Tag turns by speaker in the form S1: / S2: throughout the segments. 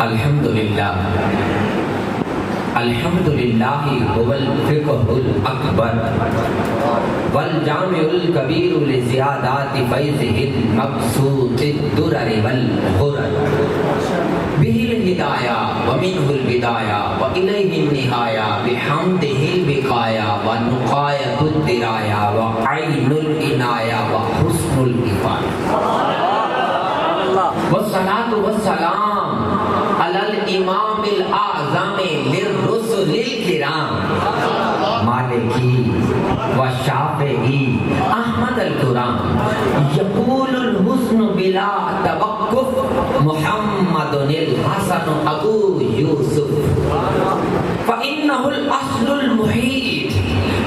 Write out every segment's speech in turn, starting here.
S1: الحمدللہ الحمدللہ هو الفقہ الاکبر والجامع الکبیر لزیادات فیضہ المبسوط الدرر والغرر بہ الہدایہ ومنہ البدایہ وإلیہ النہایہ بحمدہ البقایہ ونقایۃ الدرایہ وعین العنایہ وحسن الکفایہ والصلاة والسلام علی الامام الاعظم للرسل الکرام مالکی و شافعی احمد الکرام یقول الحسن بلا توقف محمد الحسن ابو یوسف فإنه الأصل المحيط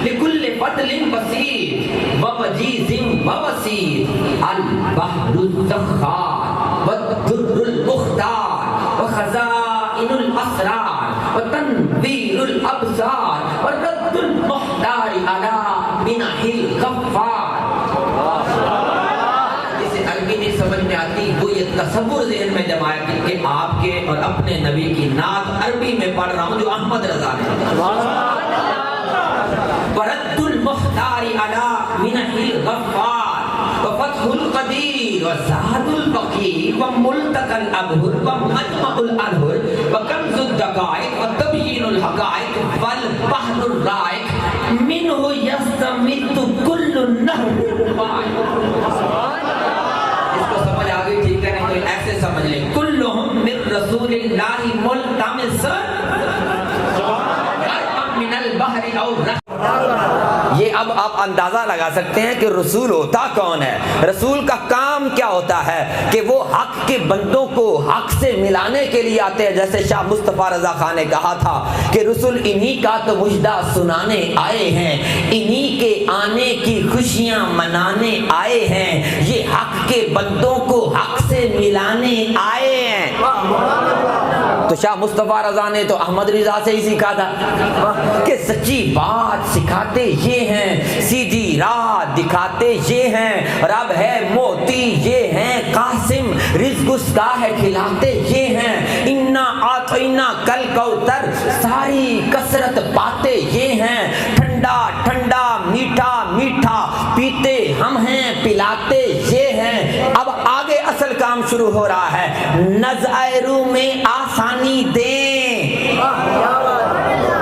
S1: لكل فضل بسيط ووجيز ووسيط البحر الزخار والدر المختار وخزائن الأسرار وتنوير الأبصار ورد المحتار على منح الغفار. جسے عربی نہیں سمجھ میں آتی وہ یہ تصور ذہن میں جمایا کہ آپ کے اور اپنے نبی کی نعت عربی میں پڑھ رہا ہوں جو احمد رضا نے. ورد المحتار على منح الغفار وفتح القدیر وزاد البقیر وملتقى الابہر ومجمع الانہر وکنز الدقائق وتبیین الحقائق والبحر الرائق منہ یستمد کل النہر. اس کو سمجھ آگئی ٹھیک ہے؟ نہیں تو ایسے سمجھ لیں کلہم من رسول اللہ ملتمس من البحر او یہ اب آپ اندازہ لگا سکتے ہیں کہ رسول ہوتا کون ہے. رسول کا کام کیا ہوتا ہے کہ وہ حق کے بندوں کو حق سے ملانے کے لیے آتے ہیں. جیسے شاہ مصطفیٰ رضا خان نے کہا تھا کہ رسول انہی کا تو مجدہ سنانے آئے ہیں, انہی کے آنے کی خوشیاں منانے آئے ہیں, یہ حق کے بندوں کو حق سے ملانے آئے ہیں. تو شاہ مصطفیٰ رضا نے تو احمد رضا سے ہی سیکھا تھا کہ سچی بات سکھاتے یہ ہیں, سیدھی راہ دکھاتے یہ ہیں, رب ہے موتی یہ ہیں, قاسم رزق اس کا ہے کھلاتے یہ ہیں, انا آتینا کل کوثر ساری کثرت پاتے یہ ہیں, ٹھنڈا ٹھنڈا میٹھا میٹھا پیتے ہم ہیں پلاتے یہ ہیں. اب آگے اصل کام شروع ہو رہا ہے, نزع روح میں آسانی دیں.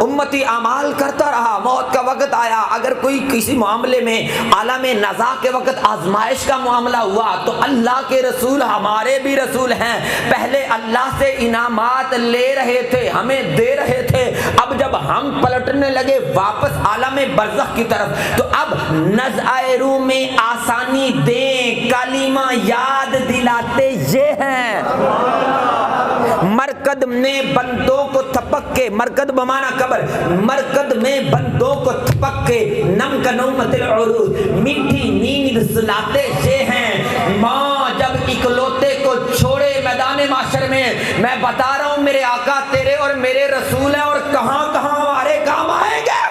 S1: امتی اعمال کرتا رہا, موت کا وقت آیا, اگر کوئی کسی معاملے میں عالم نزا کے وقت آزمائش کا معاملہ ہوا تو اللہ کے رسول ہمارے بھی رسول ہیں, پہلے اللہ سے انعامات لے رہے تھے, ہمیں دے رہے تھے, اب جب ہم پلٹنے لگے واپس عالم برزخ کی طرف تو اب نزع روح میں آسانی دیں, کلمہ یاد دلاتے یہ ہیں. مرکد میں بندوں کو تھپک کے, مرکد بمانا قبر, مرکد میں بندوں کو تھپک کے نم کا نومت العروج میٹھی نیند سلاتے یہ ہیں. ماں جب اکلوتے کو چھوڑے میدان معاشر میں بتا رہا ہوں میرے آقا تیرے اور میرے رسول ہیں اور کہاں کہاں ہمارے کام آئیں گے.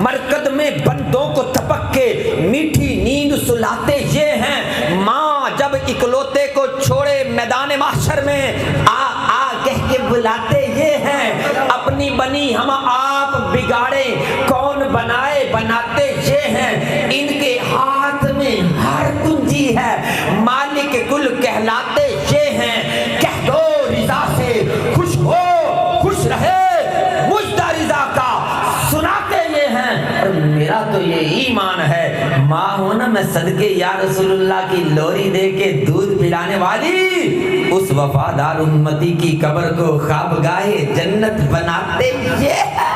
S1: مرکد میں بندوں کو تھپک کے میٹھی نیند سلاتے یہ ہیں. ماں جب اکلوتے کو چھوڑے میدان محشر میں آ کہہ کے بلاتے یہ ہیں. اپنی بنی ہم آپ بگاڑے کون بنائے بناتے یہ ہیں. ان کے ہاتھ میں ہر کنجی ہے, مالک کل کہلاتے یہ ہیں. کہہ دو رضا سے خوش ہو خوش رہے, مجدہ رضا کا سناتے یہ ہیں. اور میرا تو یہ ایمان ہے, ماں ہوں نا میں صدقے یا رسول اللہ کی لوری دے کے دودھ پلانے والی, اس وفادار امتی کی قبر کو خوابگاہ جنت بناتے یہ ہیں.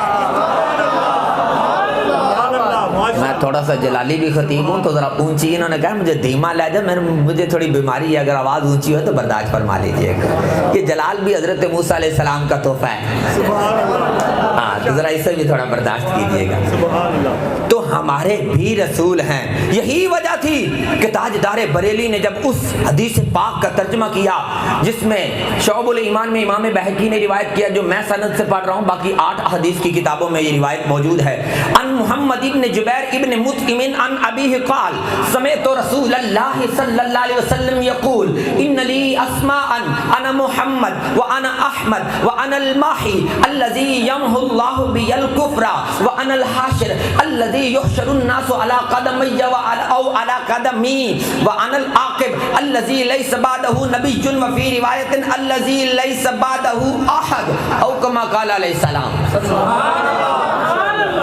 S1: میں تھوڑا سا جلالی بھی خطیب ہوں تو ذرا اونچی, انہوں نے کہا مجھے دھیما لہجہ, مجھے تھوڑی بیماری ہے, اگر آواز اونچی ہو تو برداشت فرما لیجیے گا. یہ جلال بھی حضرت موسیٰ علیہ السلام کا تحفہ ہے, ہاں تو ذرا اسے بھی تھوڑا برداشت کیجیے گا. تو ہمارے بھی رسول ہیں۔ یہی وجہ تھی کہ تاجدار بریلی نے جب اس حدیث پاک کا ترجمہ کیا جس میں شعب الایمان میں امام بہقی نے روایت کیا، جو میں سند سے پڑھ رہا ہوں، باقی 8 حدیث کی کتابوں میں یہ روایت موجود ہے، ان محمد ابن جبیر ابن مطعم ان ابیہ قال سمعت رسول اللہ صلی اللہ علیہ وسلم یقول ان لی اسماء انا محمد وانا احمد وانا الماحی الذی یمحو اللہ بی الکفر وانا الحاشر الذی یحشر الناس علی قدمی او علی قدمی وانا العاقب الذی لیس بعدہ نبی وفی روایت الذی لیس بعدہ احد او کما قال علیہ السلام۔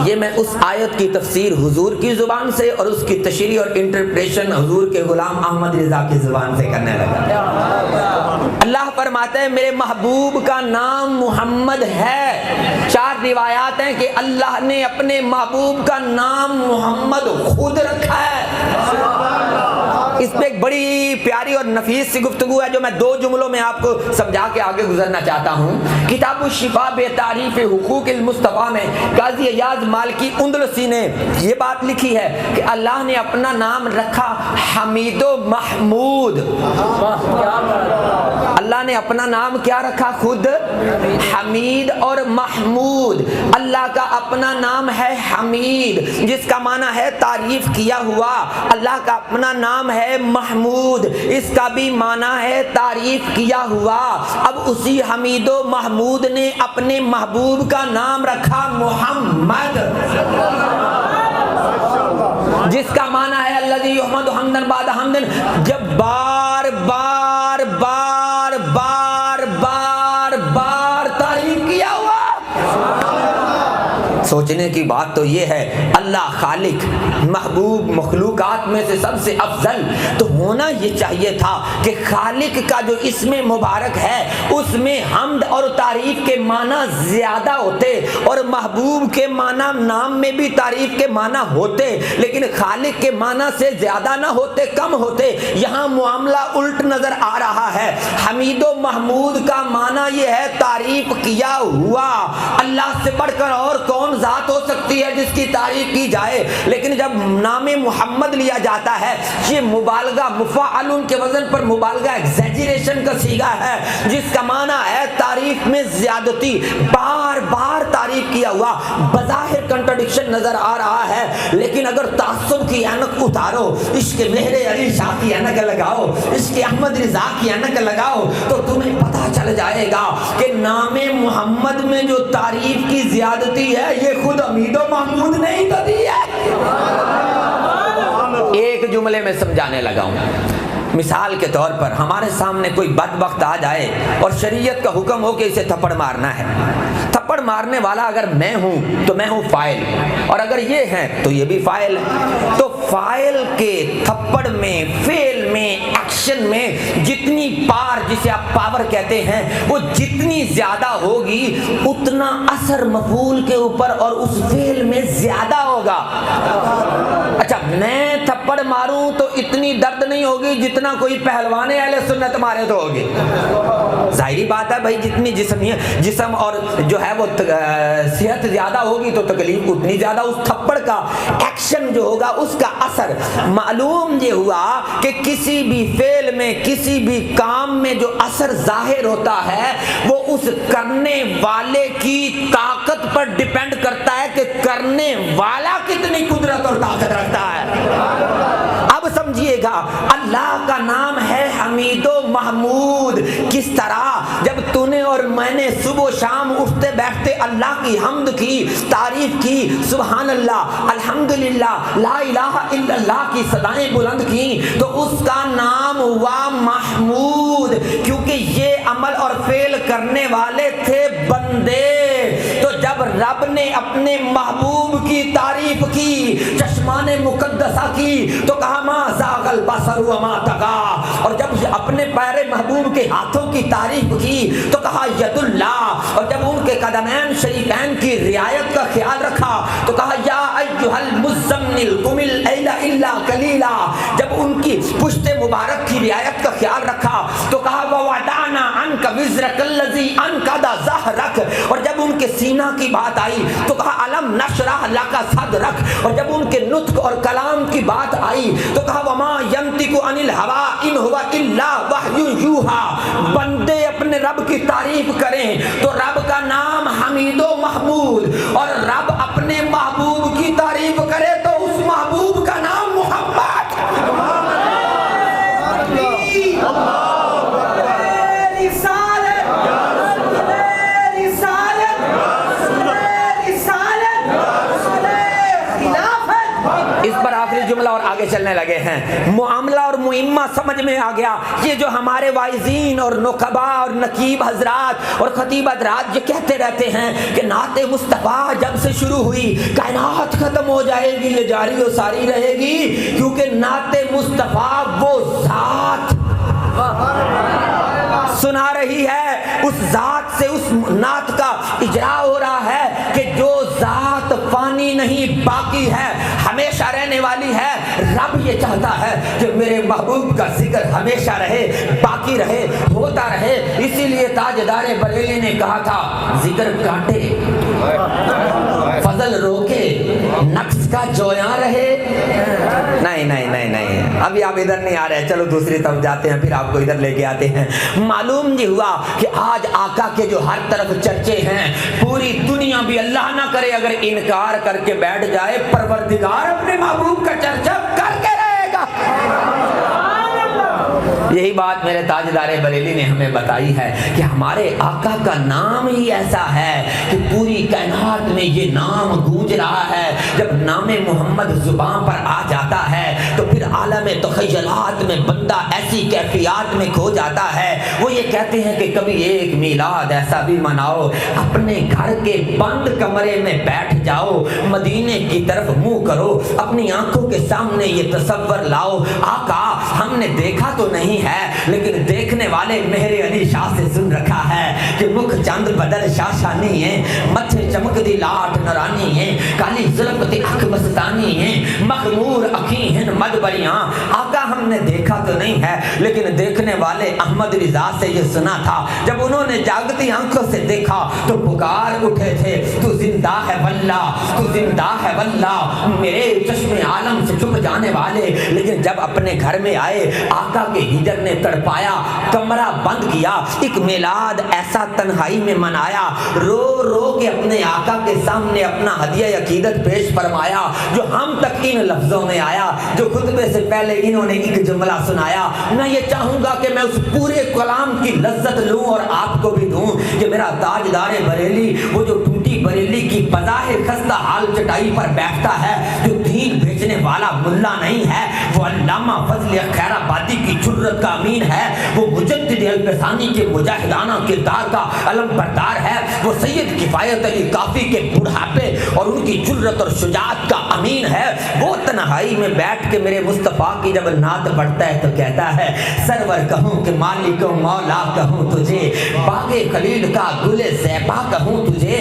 S1: یہ میں اس آیت کی تفسیر حضور کی زبان سے اور اس کی تشریح اور انٹرپریشن حضور کے غلام احمد رضا کی زبان سے کرنے لگا۔ اللہ فرماتے ہیں میرے محبوب کا نام محمد ہے۔ 4 روایات ہیں کہ اللہ نے اپنے محبوب کا نام محمد خود رکھا ہے۔ اس پہ ایک بڑی پیاری اور نفیس سی گفتگو ہے جو میں 2 جملوں میں آپ کو سمجھا کے آگے گزرنا چاہتا ہوں۔ کتاب الشفاء بے تعریف حقوق المصطفیٰ میں قاضی ایاز مالکی اندلسی نے یہ بات لکھی ہے کہ اللہ نے اپنا نام رکھا حمید و محمود۔ اللہ نے اپنا نام کیا رکھا؟ خود حمید اور محمود۔ اللہ کا اپنا نام ہے حمید جس کا معنی ہے تعریف کیا ہوا، اللہ کا اپنا نام ہے محمود، اس کا بھی معنی ہے تعریف کیا ہوا۔ اب اسی حمید و محمود نے اپنے محبوب کا نام رکھا محمد جس کا معنی ہے الذی یحمد حمدا بعد حمد۔ جب بار بار بار بار بار بار تعریف کیا ہوا، سوچنے کی بات تو یہ ہے اللہ خالق محبوب مخلوقات میں سے سب سے افضل، تو ہونا یہ چاہیے تھا کہ خالق کا جو اسم مبارک ہے اس میں حمد اور تعریف کے معنی زیادہ ہوتے اور محبوب کے معنی نام میں بھی تعریف کے معنی ہوتے، لیکن خالق کے معنی سے زیادہ نہ ہوتے، کم ہوتے۔ یہاں معاملہ الٹ نظر آ رہا ہے۔ حمید و محمود کا معنی یہ ہے تعریف کیا ہوا۔ اللہ سے بڑھ کر اور کون ذات ہو سکتی ہے جس کی تعریف کی جائے، لیکن جب نام محمد لیا جاتا ہے یہ مبالغہ مفعل کے وزن پر مبالغہ ایگزیجریشن کا صیغہ ہے جس کا معنی ہے تعریف میں زیادتی، بار بار تعریف کیا ہوا۔ بظاہر کنٹرڈکشن نظر آ رہا ہے، لیکن اگر تعصب کی اینک اتارو، عشق مہر علی شاہ کی اینک لگاؤ، عشق احمد رضا کی اینک لگاؤ، تو تمہیں پتہ چل جائے گا کہ نام محمد میں جو تعریف کی زیادتی ہے یہ خود حمید و محمود نے ہی تو دی ہے۔ ایک جملے میں سمجھانے لگا ہوں۔ مثال کے طور پر ہمارے سامنے کوئی بدبخت آ جائے اور شریعت کا حکم ہو کہ اسے تھپڑ مارنا ہے، تھپڑ مارنے والا اگر میں ہوں تو میں ہوں فاعل، اور اگر یہ ہے تو یہ بھی فاعل ہے، تو فاعل کے تھپڑ میں، فعل میں، ایکشن میں جتنی پار، جسے آپ پاور کہتے ہیں، وہ جتنی زیادہ ہوگی اتنا اثر مفعول کے اوپر اور اس فعل میں زیادہ ہوگا۔ اچھا میں تھپڑ ماروں تو اتنی درد نہیں ہوگی جتنا کوئی پہلوان اہل سنت مارے تو ہوگی۔ ظاہری بات ہے بھائی، جتنی جسم اور جو ہے وہ صحت زیادہ ہوگی تو تکلیف اتنی زیادہ۔ اس تھپڑ کا ایکشن جو ہوگا اس کا اثر معلوم یہ ہوا کہ کسی بھی فعل میں، کسی بھی کام میں جو اثر ظاہر ہوتا ہے وہ اس کرنے والے کی طاقت پر ڈیپینڈ کرتا ہے کہ کرنے والا کتنی قدرت اور طاقت رکھتا ہے۔ اب سمجھیے گا، اللہ کا نام ہے حمید و محمود۔ کس طرح؟ جب تو نے اور میں نے صبح و شام اٹھتے بیٹھتے اللہ کی حمد کی، تعریف کی، سبحان اللہ، الحمدللہ، لا الہ الا اللہ کی صدائیں بلند کی، تو اس کا نام ہوا محمود، کیونکہ یہ عمل اور فعل کرنے والے تھے بندے۔ تو جب رب نے اپنے محبوب کی تعریف کی، چشمان مقدسہ کی، تو کہا ما زاغ البصر وما طغى، اور جب اپنے پیارے محبوب کے ہاتھوں کی تعریف کی تو کہا ید اللہ، اور جب ان کے قدمین شریفین کی رعایت کا خیال رکھا تو کہا یا ایھا المزمل قم اللیل الا قلیلا، جب ان کی پشت مبارک کی رعایت کا خیال رکھا تو کہا ووضعنا عنک وزرک الذی انقض ظہرک، اور جب ان کے سینہ کی بات آئی تو کہا الم نشرح لک صدرک، اور جب ان کے نطق اور کلام کی بات آئی تو کہا وما ینطق عن الہوی ان هو الا وحی یوحی۔ بندے اپنے رب کی تعریف کریں تو رب کا نام حمید و محمود، اور رب اپنے محبوب کی تعریف کرے تو اس محبوب کا نام محمد۔ اس پر آخری جملہ اور آگے چلنے لگے ہیں۔ معاملہ اور معمہ سمجھ میں آ گیا۔ یہ جو ہمارے واعظین اور نقبا اور نقیب حضرات اور خطیب حضرات یہ کہتے رہتے ہیں کہ نعت مصطفیٰ جب سے شروع ہوئی کائنات ختم ہو جائے گی، یہ جاری و ساری رہے گی، کیونکہ نعت مصطفیٰ وہ ذات سنا رہی ہے، اس ذات سے اس نعت کا اجرا ہو رہا ہے کہ جو ذات فانی نہیں، باقی ہے، ہمیشہ رہنے والی ہے۔ رب یہ چاہتا ہے کہ میرے محبوب کا ذکر ہمیشہ رہے، باقی رہے، ہوتا رہے۔ اسی لیے تاجدار بریلی نے کہا تھا ذکر کاٹے فضل روکے نقص کا جویاں رہے۔ نہیں نہیں نہیں نہیں، ابھی آپ ادھر نہیں آ رہے، چلو دوسری طرف جاتے ہیں، پھر آپ کو ادھر لے کے آتے ہیں۔ معلوم یہ ہوا کہ آج آقا کے جو ہر طرف چرچے ہیں، پوری دنیا بھی اللہ نہ کرے اگر انکار کر کے بیٹھ جائے، پروردگار اپنے محبوب کا چرچا کر کے رہے گا۔ یہی بات میرے تاجدار بریلی نے ہمیں بتائی ہے کہ ہمارے آقا کا نام ہی ایسا ہے کہ پوری کائنات میں یہ نام گونج رہا ہے۔ جب نام محمد زبان پر آ جاتا ہے تو پھر عالم تخیلات میں بندہ ایسی کیفیات میں کھو جاتا ہے۔ وہ یہ کہتے ہیں کہ کبھی ایک میلاد ایسا بھی مناؤ، اپنے گھر کے بند کمرے میں بیٹھ جاؤ، مدینے کی طرف منہ کرو، اپنی آنکھوں کے سامنے یہ تصور لاؤ آقا ہم نے دیکھا تو نہیں ہے لیکن دیکھنے والے مہر علی شاہ سے سن رکھا ہے کہ مکھ چند بدل شاشانی ہے، متھے چمک دی لاٹ نرانی ہے، کالی زلفت اکھ مستانی ہے، مخمور اکھی ہیں مدبریاں۔ آقا ہم نے دیکھا تو نہیں ہے لیکن دیکھنے والے احمد رضا سے یہ سنا تھا، جب انہوں نے جاگتی آنکھوں سے دیکھا تو پکار اٹھے تھے تو زندہ ہے واللہ، تو زندہ ہے واللہ، میرے چشم عالم سے چھپ جانے والے۔ لیکن جب اپنے گھر میں آئے آقا کے ہجر نے تڑپایا، کمرہ بند کیا، ایک میلاد ایسا تنہائی میں منایا، رو رو کے اپنے آقا کے سامنے اپنا ہدیہ عقیدت پیش فرمایا جو ہم تک ان لفظوں میں آیا، جو خطبے سے پہلے انہوں نے ایک جملہ سنایا۔ میں یہ چاہوں گا کہ میں اس پورے کلام کی لذت لوں اور آپ کو بھی دوں کہ میرا تاجدار بریلی وہ جو ٹوٹی بریلی کی بظاہر خستہ حال چٹائی پر بیٹھتا ہے، جو دین بیچنے والا ملا نہیں ہے، وہ علامہ فضل خیر آبادی کی جرت کا امین ہے، وہ مجدد الفسانی کے مجاہدانہ کردار کا علم بردار ہے، وہ سید کفایت علی کافی کے بڑھاپے اور ان کی جرت اور شجاعت کا امین ہے۔ وہ تنہائی میں بیٹھ کے میرے مصطفیٰ کی جب نعت پڑھتا ہے تو کہتا ہے سرور کہوں کہ مالک و مولا کہوں تجھے، باغ خلیل کا گل زیبا کہوں تجھے،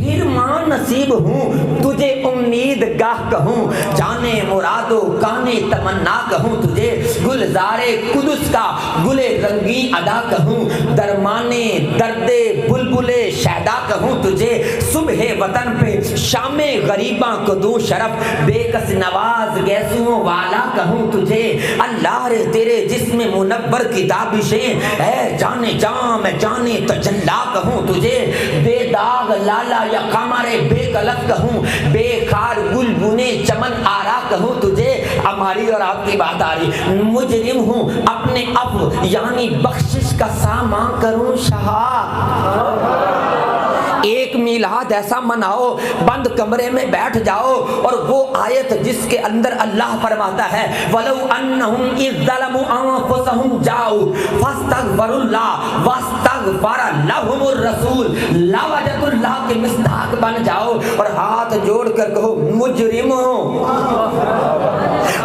S1: ہرمان نصیب ہوں تجھے امید گاہ کہوں، جانے مراد و کانے تمنا کہوں تجھے، گلزار قدس کا گل رنگی ادا کہوں، درمانے درد بلبل شہدا کہوں تجھے، صبح وطن پہ شام غریباں کو دوں شرف، بے کس نواز گیسوں والا کہوں تجھے، اللہ رے تیرے جسم منور کی تابشیں، اے جانے جاں میں جانے تجلا کہوں تجھے، بے داغ لالا یا قمر بے کلف کہوں، بے خار گل بنے چمن آرا کہوں تجھے۔ ہماری اور آپ کی بات آ رہی، مجرم ہوں اپنے عفو یعنی بخشش کا سامان کروں شہا۔ ایک میلاد ایسا مناؤ، بند کمرے میں بیٹھ جاؤ، اور وہ آیت جس کے اندر اللہ فرماتا ہے وَلَوْ أَنَّهُمْ إِذْ ظَلَمُوا أَنفُسَهُمْ جَاءُوا فَاسْتَغْفَرُوا اللَّهَ وَاسْتَغْفَرَ لَهُمُ الرَّسُولُ لَوَجَدُوا اللَّهَ کے مصداق بن جاؤ اور ہاتھ جوڑ کر کہو مجرم ہوں،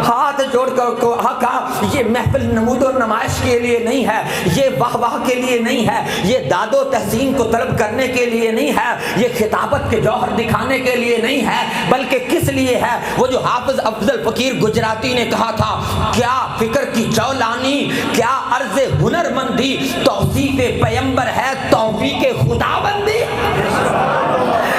S1: ہاتھ جوڑ کر کہو آقا یہ محفل نمود و نمائش کے لیے نہیں ہے، یہ واہ واہ کے لیے نہیں ہے، یہ داد و تحسین کو طلب کرنے کے لیے نہیں ہے، یہ خطابت کے جوہر دکھانے کے لیے نہیں ہے، بلکہ کس لیے ہے؟ وہ جو حافظ افضل فقیر گجراتی نے کہا تھا، کیا فکر کی جولانی، کیا عرض ہنر مندی، توصیف پیمبر ہے توفیق خدا بندی۔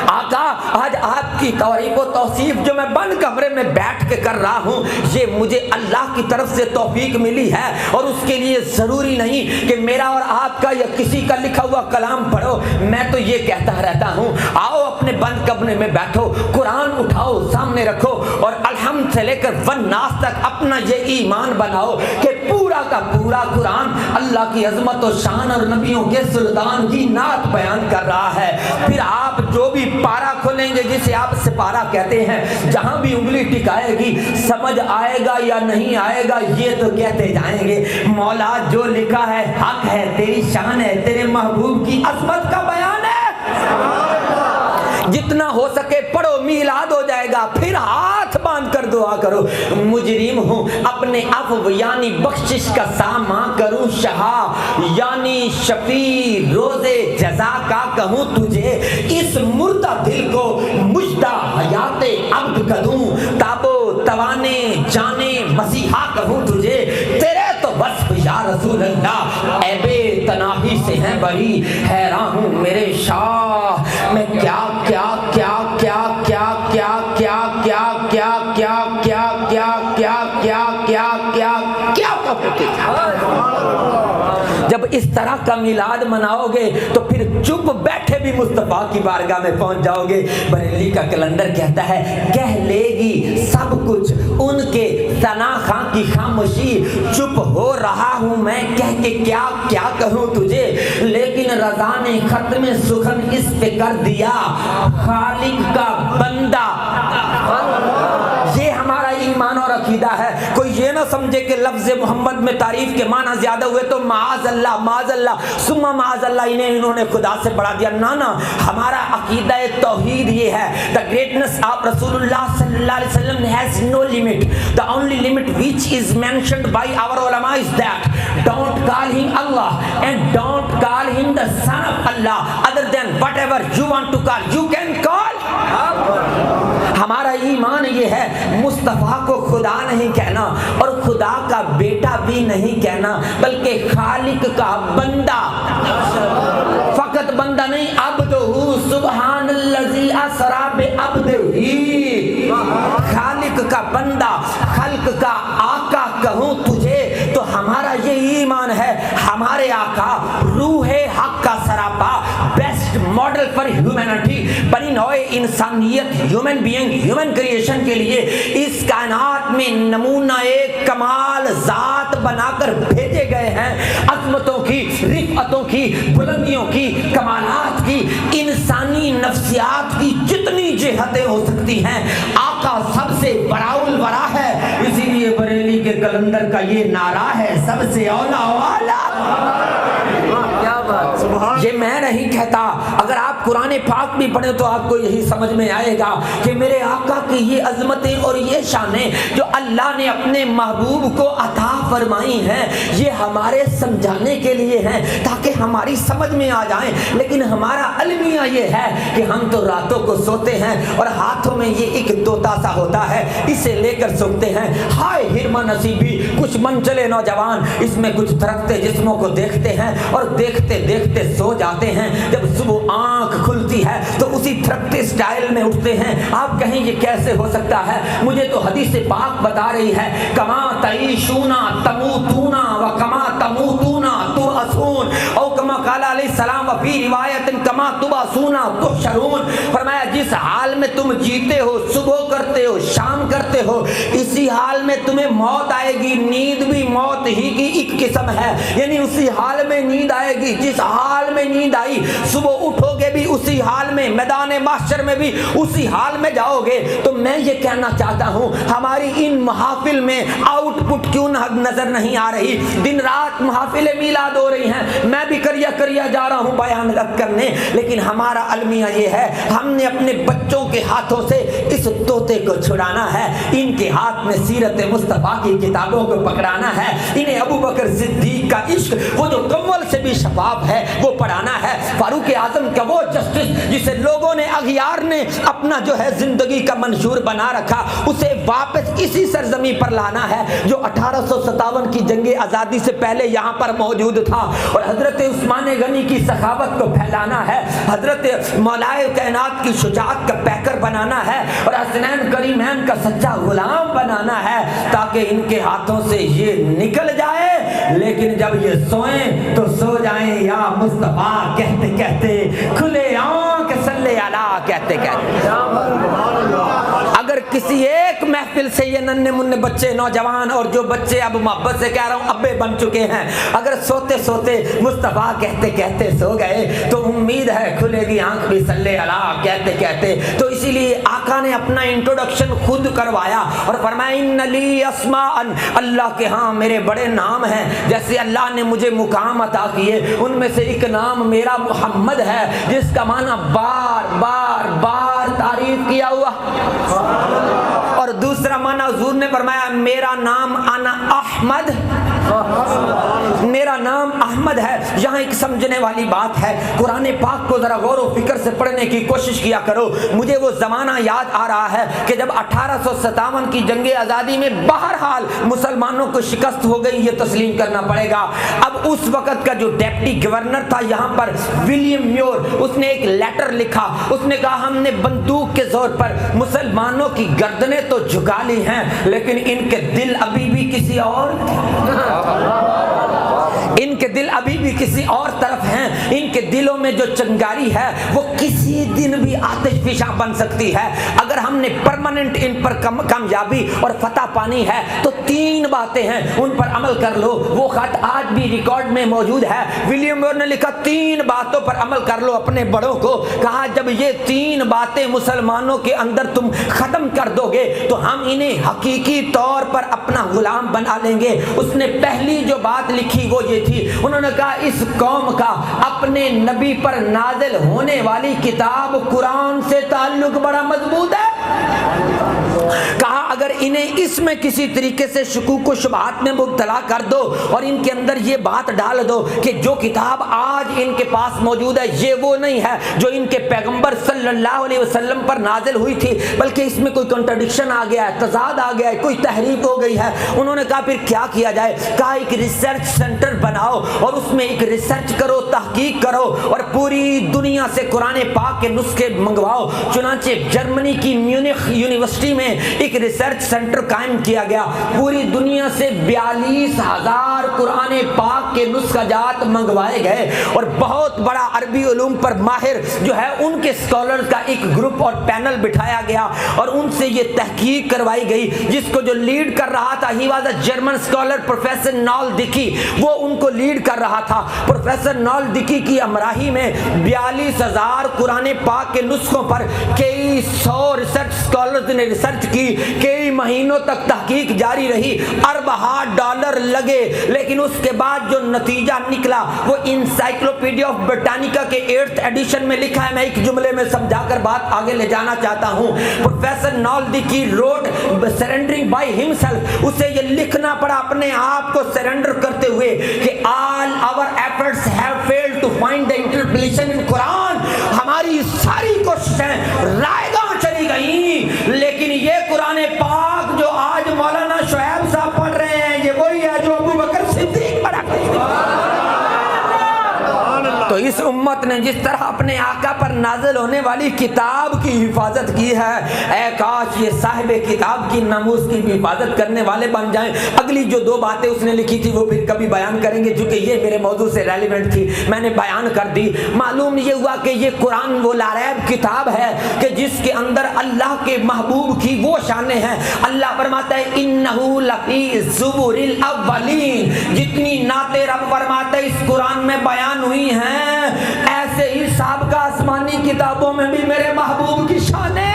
S1: آقا آج آپ کی تعریف و توصیف جو میں بند کمرے میں بیٹھ کے کر رہا ہوں، یہ مجھے اللہ کی طرف سے توفیق ملی ہے، اور اس کے لیے ضروری نہیں کہ میرا اور آپ کا یا کسی کا لکھا ہوا کلام پڑھو۔ میں تو یہ کہتا رہتا ہوں، آؤ اپنے بند کمرے میں بیٹھو، قرآن اٹھاؤ سامنے رکھو، اور الحمد سے لے کر والناس تک اپنا یہ ایمان بناؤ کہ پورا کا پورا قرآن اللہ کی عظمت و شان اور نبیوں کے سلطان کی نعت بیان کر رہا ہے۔ پھر آپ جو بھی پارا کھولیں گے، جسے آپ سپارہ کہتے ہیں، جہاں بھی انگلی ٹکائے گی سمجھ آئے گا یا نہیں آئے گا یہ تو کہتے جائیں گے، مولا جو لکھا ہے حق ہے، تیری شان ہے، تیرے محبوب کی عظمت کا بیان ہے۔ جتنا ہو سکے پڑھو، میلاد ہو جائے گا۔ پھر ہاتھ باندھ کر دعا کرو، مجرم ہوں اپنے عفو یعنی بخشش کا سامان کروں شہا، یعنی شفیع روزے جزا کا کہوں تجھے، اس مردہ دل کو مجدہ حیات عبد کا دوں، تابو توانے جانے مسیحا کہوں تجھے، تیرے تو وصف یا رسول اللہ عیب تناہی سے ہیں بری، حیران ہوں میرے شاہ میں کیا کیا کیا کیا کیا کیا کیا کیا کیا کیا کیا کیا کیا کیا کیا کیا کیا کہتے تھے۔ جب اس طرح کا میلاد مناؤ گے تو پھر چپ بیٹھے بھی مصطفیٰ کی بارگاہ میں پہنچ جاؤ گے۔ بریلی کا کیلنڈر کہتا ہے کہہ لے گی سب کچھ ان کے ثنا خاں کی خاموشی، چپ ہو رہا ہوں میں کہہ کے کیا کیا کہوں تجھے، لیکن رضا نے ختم سخن اس پہ کر دیا، خالق کا بندہ۔ یہ ہمارا ایمان اور عقیدہ ہے۔ کوئی یہ نہ سمجھے کہ لفظ محمد میں تعریف کے معنی زیادہ ہوئے تو معاذ اللہ معاذ اللہ ثم معاذ اللہ انہوں نے خدا سے بڑھا دیا، نہ ہمارا عقیدہ توحید یہ ہے، the greatness of رسول اللہ صلی اللہ علیہ وسلم has no limit, the only limit which is mentioned by our ulama is that don't call him Allah and don't call him the son of Allah, other than whatever you want to call you can call। ہمارا ایمان یہ ہے مصطفیٰ کو خدا نہیں کہنا اور خدا کا بیٹا بھی نہیں کہنا، بلکہ خالق کا بندہ، فقط بندہ نہیں، عبدہ سبحان الذی اسری بعبدہ، خالق کا بندہ، خلق کا آقا کہوں تجھے۔ تو ہمارا یہ ایمان ہے، ہمارے آقا روح حق کا سراپا، بیسٹ ماڈل فار ہیومینٹی، بنی نوع انسانیت، ہیومن بینگ، ہیومن کریشن کے لیے اس کائنات میں نمونہ ایک کمال ذات بنا کر بھیجے گئے ہیں، عظمتوں کی، رفعتوں کی، بلندیوں کی، کمالات کی، انسانی نفسیات کی جتنی جہتیں ہو سکتی ہیں، آقا سب سے براء الورا ہے۔ اسی لیے بریلی کے کلندر کا یہ نعرہ ہے، سب سے اولا والا۔ یہ میں نہیں کہتا، اگر آپ قرآن پاک بھی پڑھیں تو آپ کو یہی سمجھ میں آئے گا کہ میرے آقا کی یہ عظمتیں اور یہ شانیں جو اللہ نے اپنے محبوب کو عطا فرمائی ہیں، یہ ہمارے سمجھانے کے لیے ہیں تاکہ ہماری سمجھ میں آ جائیں۔ لیکن ہمارا المیہ یہ ہے کہ ہم تو راتوں کو سوتے ہیں اور ہاتھوں میں یہ ایک طوطا سا ہوتا ہے، اسے لے کر سوتے ہیں۔ ہائے ہرما نصیبی، کچھ منچلے نوجوان اس میں کچھ درختے جسموں کو دیکھتے ہیں اور دیکھتے دیکھتے سو جاتے ہیں، جب صبح آنکھ کھلتی ہے تو اسی تھرکتے سٹائل میں اٹھتے ہیں۔ آپ کہیں یہ کیسے ہو سکتا ہے؟ مجھے تو حدیث پاک بتا رہی ہے، کما تعیشونا تموتونا و کما تموتونا تبعثون، او کما قال علیہ السلام وفی روایت کما تبعثونا تحشرون، فرمایا جس حال میں تم جیتے ہو، صبح کرتے ہو، شام کرتے ہو، اسی حال میں تمہیں موت آئے گی۔ نیند بھی موت ہی کی ایک قسم ہے، یعنی اسی حال میں نیند آئے گی جس حال میں نیند آئی، صبح اٹھو گے بھی اسی حال میں، میدان محشر میں بھی اسی حال میں جاؤ گے۔ تو میں یہ کہنا چاہتا ہوں ہماری ان محافل میں آؤٹ پٹ کیوں نظر نہیں آ رہی؟ دن رات محافل میلاد ہو رہی ہیں، میں بھی کریا کر ذریعہ جا رہا ہوں بیان کرنے، لیکن ہمارا المیہ یہ ہے، ہم نے اپنے بچوں کے ہاتھوں سے اس طوطے کو چھڑانا ہے، ان کے ہاتھ میں سیرت مصطفیٰ کی کتابوں کو پکڑانا ہے، انہیں ابو بکر صدیق کا عشق وہ جو کمل سے بھی شفاف ہے وہ پڑھانا ہے، فاروق اعظم کا وہ جسٹس جسے لوگوں نے اغیار نے اپنا جو ہے زندگی کا منشور بنا رکھا، اسے واپس اسی سرزمین پر لانا ہے جو 1857 کی جنگ آزادی سے پہلے یہاں پر موجود تھا، اور حضرت عثمان غنی کی سخاوت کو پھیلانا ہے، حضرت مولائے کائنات کی شجاعت کا پیکر بنانا ہے، اور حسنین کریمین کا سچا غلام بنانا ہے، تاکہ ان کے ہاتھوں سے یہ نکل جائے، لیکن جب یہ سوئیں تو سو جائیں یا مصطفیٰ کہتے کہتے، کھلے آنکھ صلی اللہ کہتے کہتے۔ اگر کسی ایک محفل سے یہ ننھے منھے بچے، نوجوان اور جو بچے اب محبت سے کہہ رہا ہوں ابے بن چکے ہیں، اگر سوتے سوتے مصطفیٰ کہتے کہتے سو گئے تو امید ہے کھلے گی آنکھ بھی صلی اللہ کہتے کہتے۔ تو اسی لیے آقا نے اپنا انٹروڈکشن خود کروایا اور فرمایا ان لی اسماء، اللہ کے ہاں میرے بڑے نام ہیں، جیسے اللہ نے مجھے مقام عطا کیے ان میں سے ایک نام میرا محمد ہے، جس کا معنی بار بار بار تعریف کیا ہوا، اور دوسرا معنی حضور نے فرمایا میرا نام انا احمد، میرا نام احمد ہے۔ یہاں ایک سمجھنے والی بات ہے، قرآن پاک کو ذرا غور و فکر سے پڑھنے کی کوشش کیا کرو۔ مجھے وہ زمانہ یاد آ رہا ہے کہ جب 1857 کی جنگ آزادی میں بہرحال مسلمانوں کو شکست ہو گئی، یہ تسلیم کرنا پڑے گا۔ اب اس وقت کا جو ڈیپٹی گورنر تھا یہاں پر ولیم میور، اس نے ایک لیٹر لکھا، اس نے کہا ہم نے بندوق کے زور پر مسلمانوں کی گردنیں تو جھکا لی ہیں، لیکن ان کے دل ابھی بھی کسی اور طرف ہیں، ان کے دلوں میں جو چنگاری ہے وہ کسی دن بھی آتش فشاں بن سکتی ہے۔ اگر ہم نے پرماننٹ ان پر کامیابی اور فتح پانی ہے تو 3 باتیں ہیں، ان پر عمل کر لو۔ وہ خط آج بھی ریکارڈ میں موجود ہے، ولیم میور نے لکھا 3 باتوں پر عمل کر لو اپنے بڑوں کو، کہا جب یہ 3 باتیں مسلمانوں کے اندر تم ختم کر دو گے تو ہم انہیں حقیقی طور پر اپنا غلام بنا لیں گے۔ اس نے پہلی جو بات لکھی وہ یہ تھی، انہوں نے کہا اس قوم کا اپنے نبی پر نازل ہونے والی کتاب قرآن سے تعلق بڑا مضبوط ہے۔ کہا اگر انہیں اس میں کسی طریقے سے شکوک و شبہات میں مبتلا کر دو اور ان کے اندر یہ بات ڈال دو کہ جو کتاب آج ان کے پاس موجود ہے یہ وہ نہیں ہے جو ان کے پیغمبر صلی اللہ علیہ وسلم پر نازل ہوئی تھی، بلکہ اس میں کوئی کنٹرڈکشن آ گیا ہے، تضاد آ گیا ہے، کوئی تحریف ہو گئی ہے، انہوں نے کہا پھر کیا کیا جائے؟ کہا ایک ریسرچ سینٹر بناؤ اور اس میں ایک ریسرچ کرو، تحقیق کرو اور پوری دنیا سے قرآن پاک کے نسخے منگواؤ۔ چنانچہ جرمنی کی میونخ یونیورسٹی میں ایک ریسرچ سینٹر قائم کیا گیا، پوری دنیا سے 42,000 قرآن پاک کے نسخہ جات منگوائے گئے اور بہت بڑا عربی علوم پر ماہر جو ہے ان کے اسکالرز کا ایک گروپ اور پینل بٹھایا گیا اور ان سے یہ تحقیق کروائی گئی، جس کو جو لیڈ کر رہا تھا he was a German scholar professor نال دکی، وہ ان کو لیڈ کر رہا تھا۔ پروفیسر نال دکی کی ہمراہی میں 42,000 قرآن پاک کے نسخوں پر کئی 100 ریسرچ اسکالرز نے ریسرچ کی، کئی مہینوں تک تحقیق جاری رہی، ارباں ڈالر لگے، لیکن اس کے بعد جو نتیجہ نکلا وہ انسائکلوپیڈیا آف برٹانیکا کے 8th ایڈیشن میں لکھا ہے۔ میں ایک جملے میں سمجھا کر بات آگے لے جانا چاہتا ہوں۔ پروفیسر نالدکی روٹ سرنڈرنگ بائی ہمسیلف، اسے یہ لکھنا پڑا اپنے آپ کو سرنڈر کرتے ہوئے کہ all our efforts have failed to find the interpolation in Quran، ہماری ساری کوششیں رائے گاں چلی گئیں، لیکن یہ قرآن پاک جو آج مولانا شعیب صاحب پڑھ رہے ہیں یہ وہی ہے جو ابو بکر صدیق پڑھا کرتے تھے۔ تو اس امت نے جس طرح اپنے آقا پر نازل ہونے والی کتاب کی حفاظت کی ہے، اے کاش یہ صاحب کتاب کی ناموس کی بھی حفاظت کرنے والے بن جائیں۔ اگلی جو 2 باتیں اس نے لکھی تھی وہ پھر کبھی بیان کریں گے، چونکہ یہ میرے موضوع سے ریلیونٹ تھی، میں نے بیان کر دی۔ معلوم یہ ہوا کہ یہ قرآن وہ لاریب کتاب ہے کہ جس کے اندر اللہ کے محبوب کی وہ شانیں ہیں۔ اللہ فرماتا ہے انہو لفی زبر الاولین، جتنی نعتیں رب فرماتا ہے اس قرآن میں بیان ہوئی ہیں ایسے ہی سابقہ آسمانی کتابوں میں بھی میرے محبوب کی شانیں۔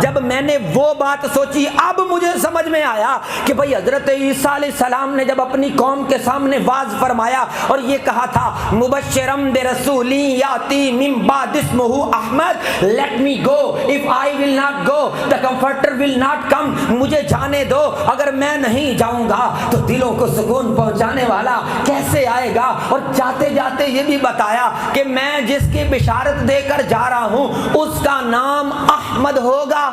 S1: جب میں نے وہ بات سوچی، اب مجھے سمجھ میں آیا کہ بھئی حضرت عیسیٰ علیہ السلام نے جب اپنی قوم کے سامنے واز فرمایا اور یہ کہا تھا مبشرم برسول یاتی من بعد اسمہ Ahmad, let me go, if I will not go the comforter will not come، مجھے جانے دو، اگر میں نہیں جاؤں گا تو دلوں کو سکون پہنچانے والا کیسے آئے گا؟ اور جاتے جاتے یہ بھی بتایا کہ میں جس کی بشارت دے کر جا رہا ہوں اس کا نام احمد ہوگا۔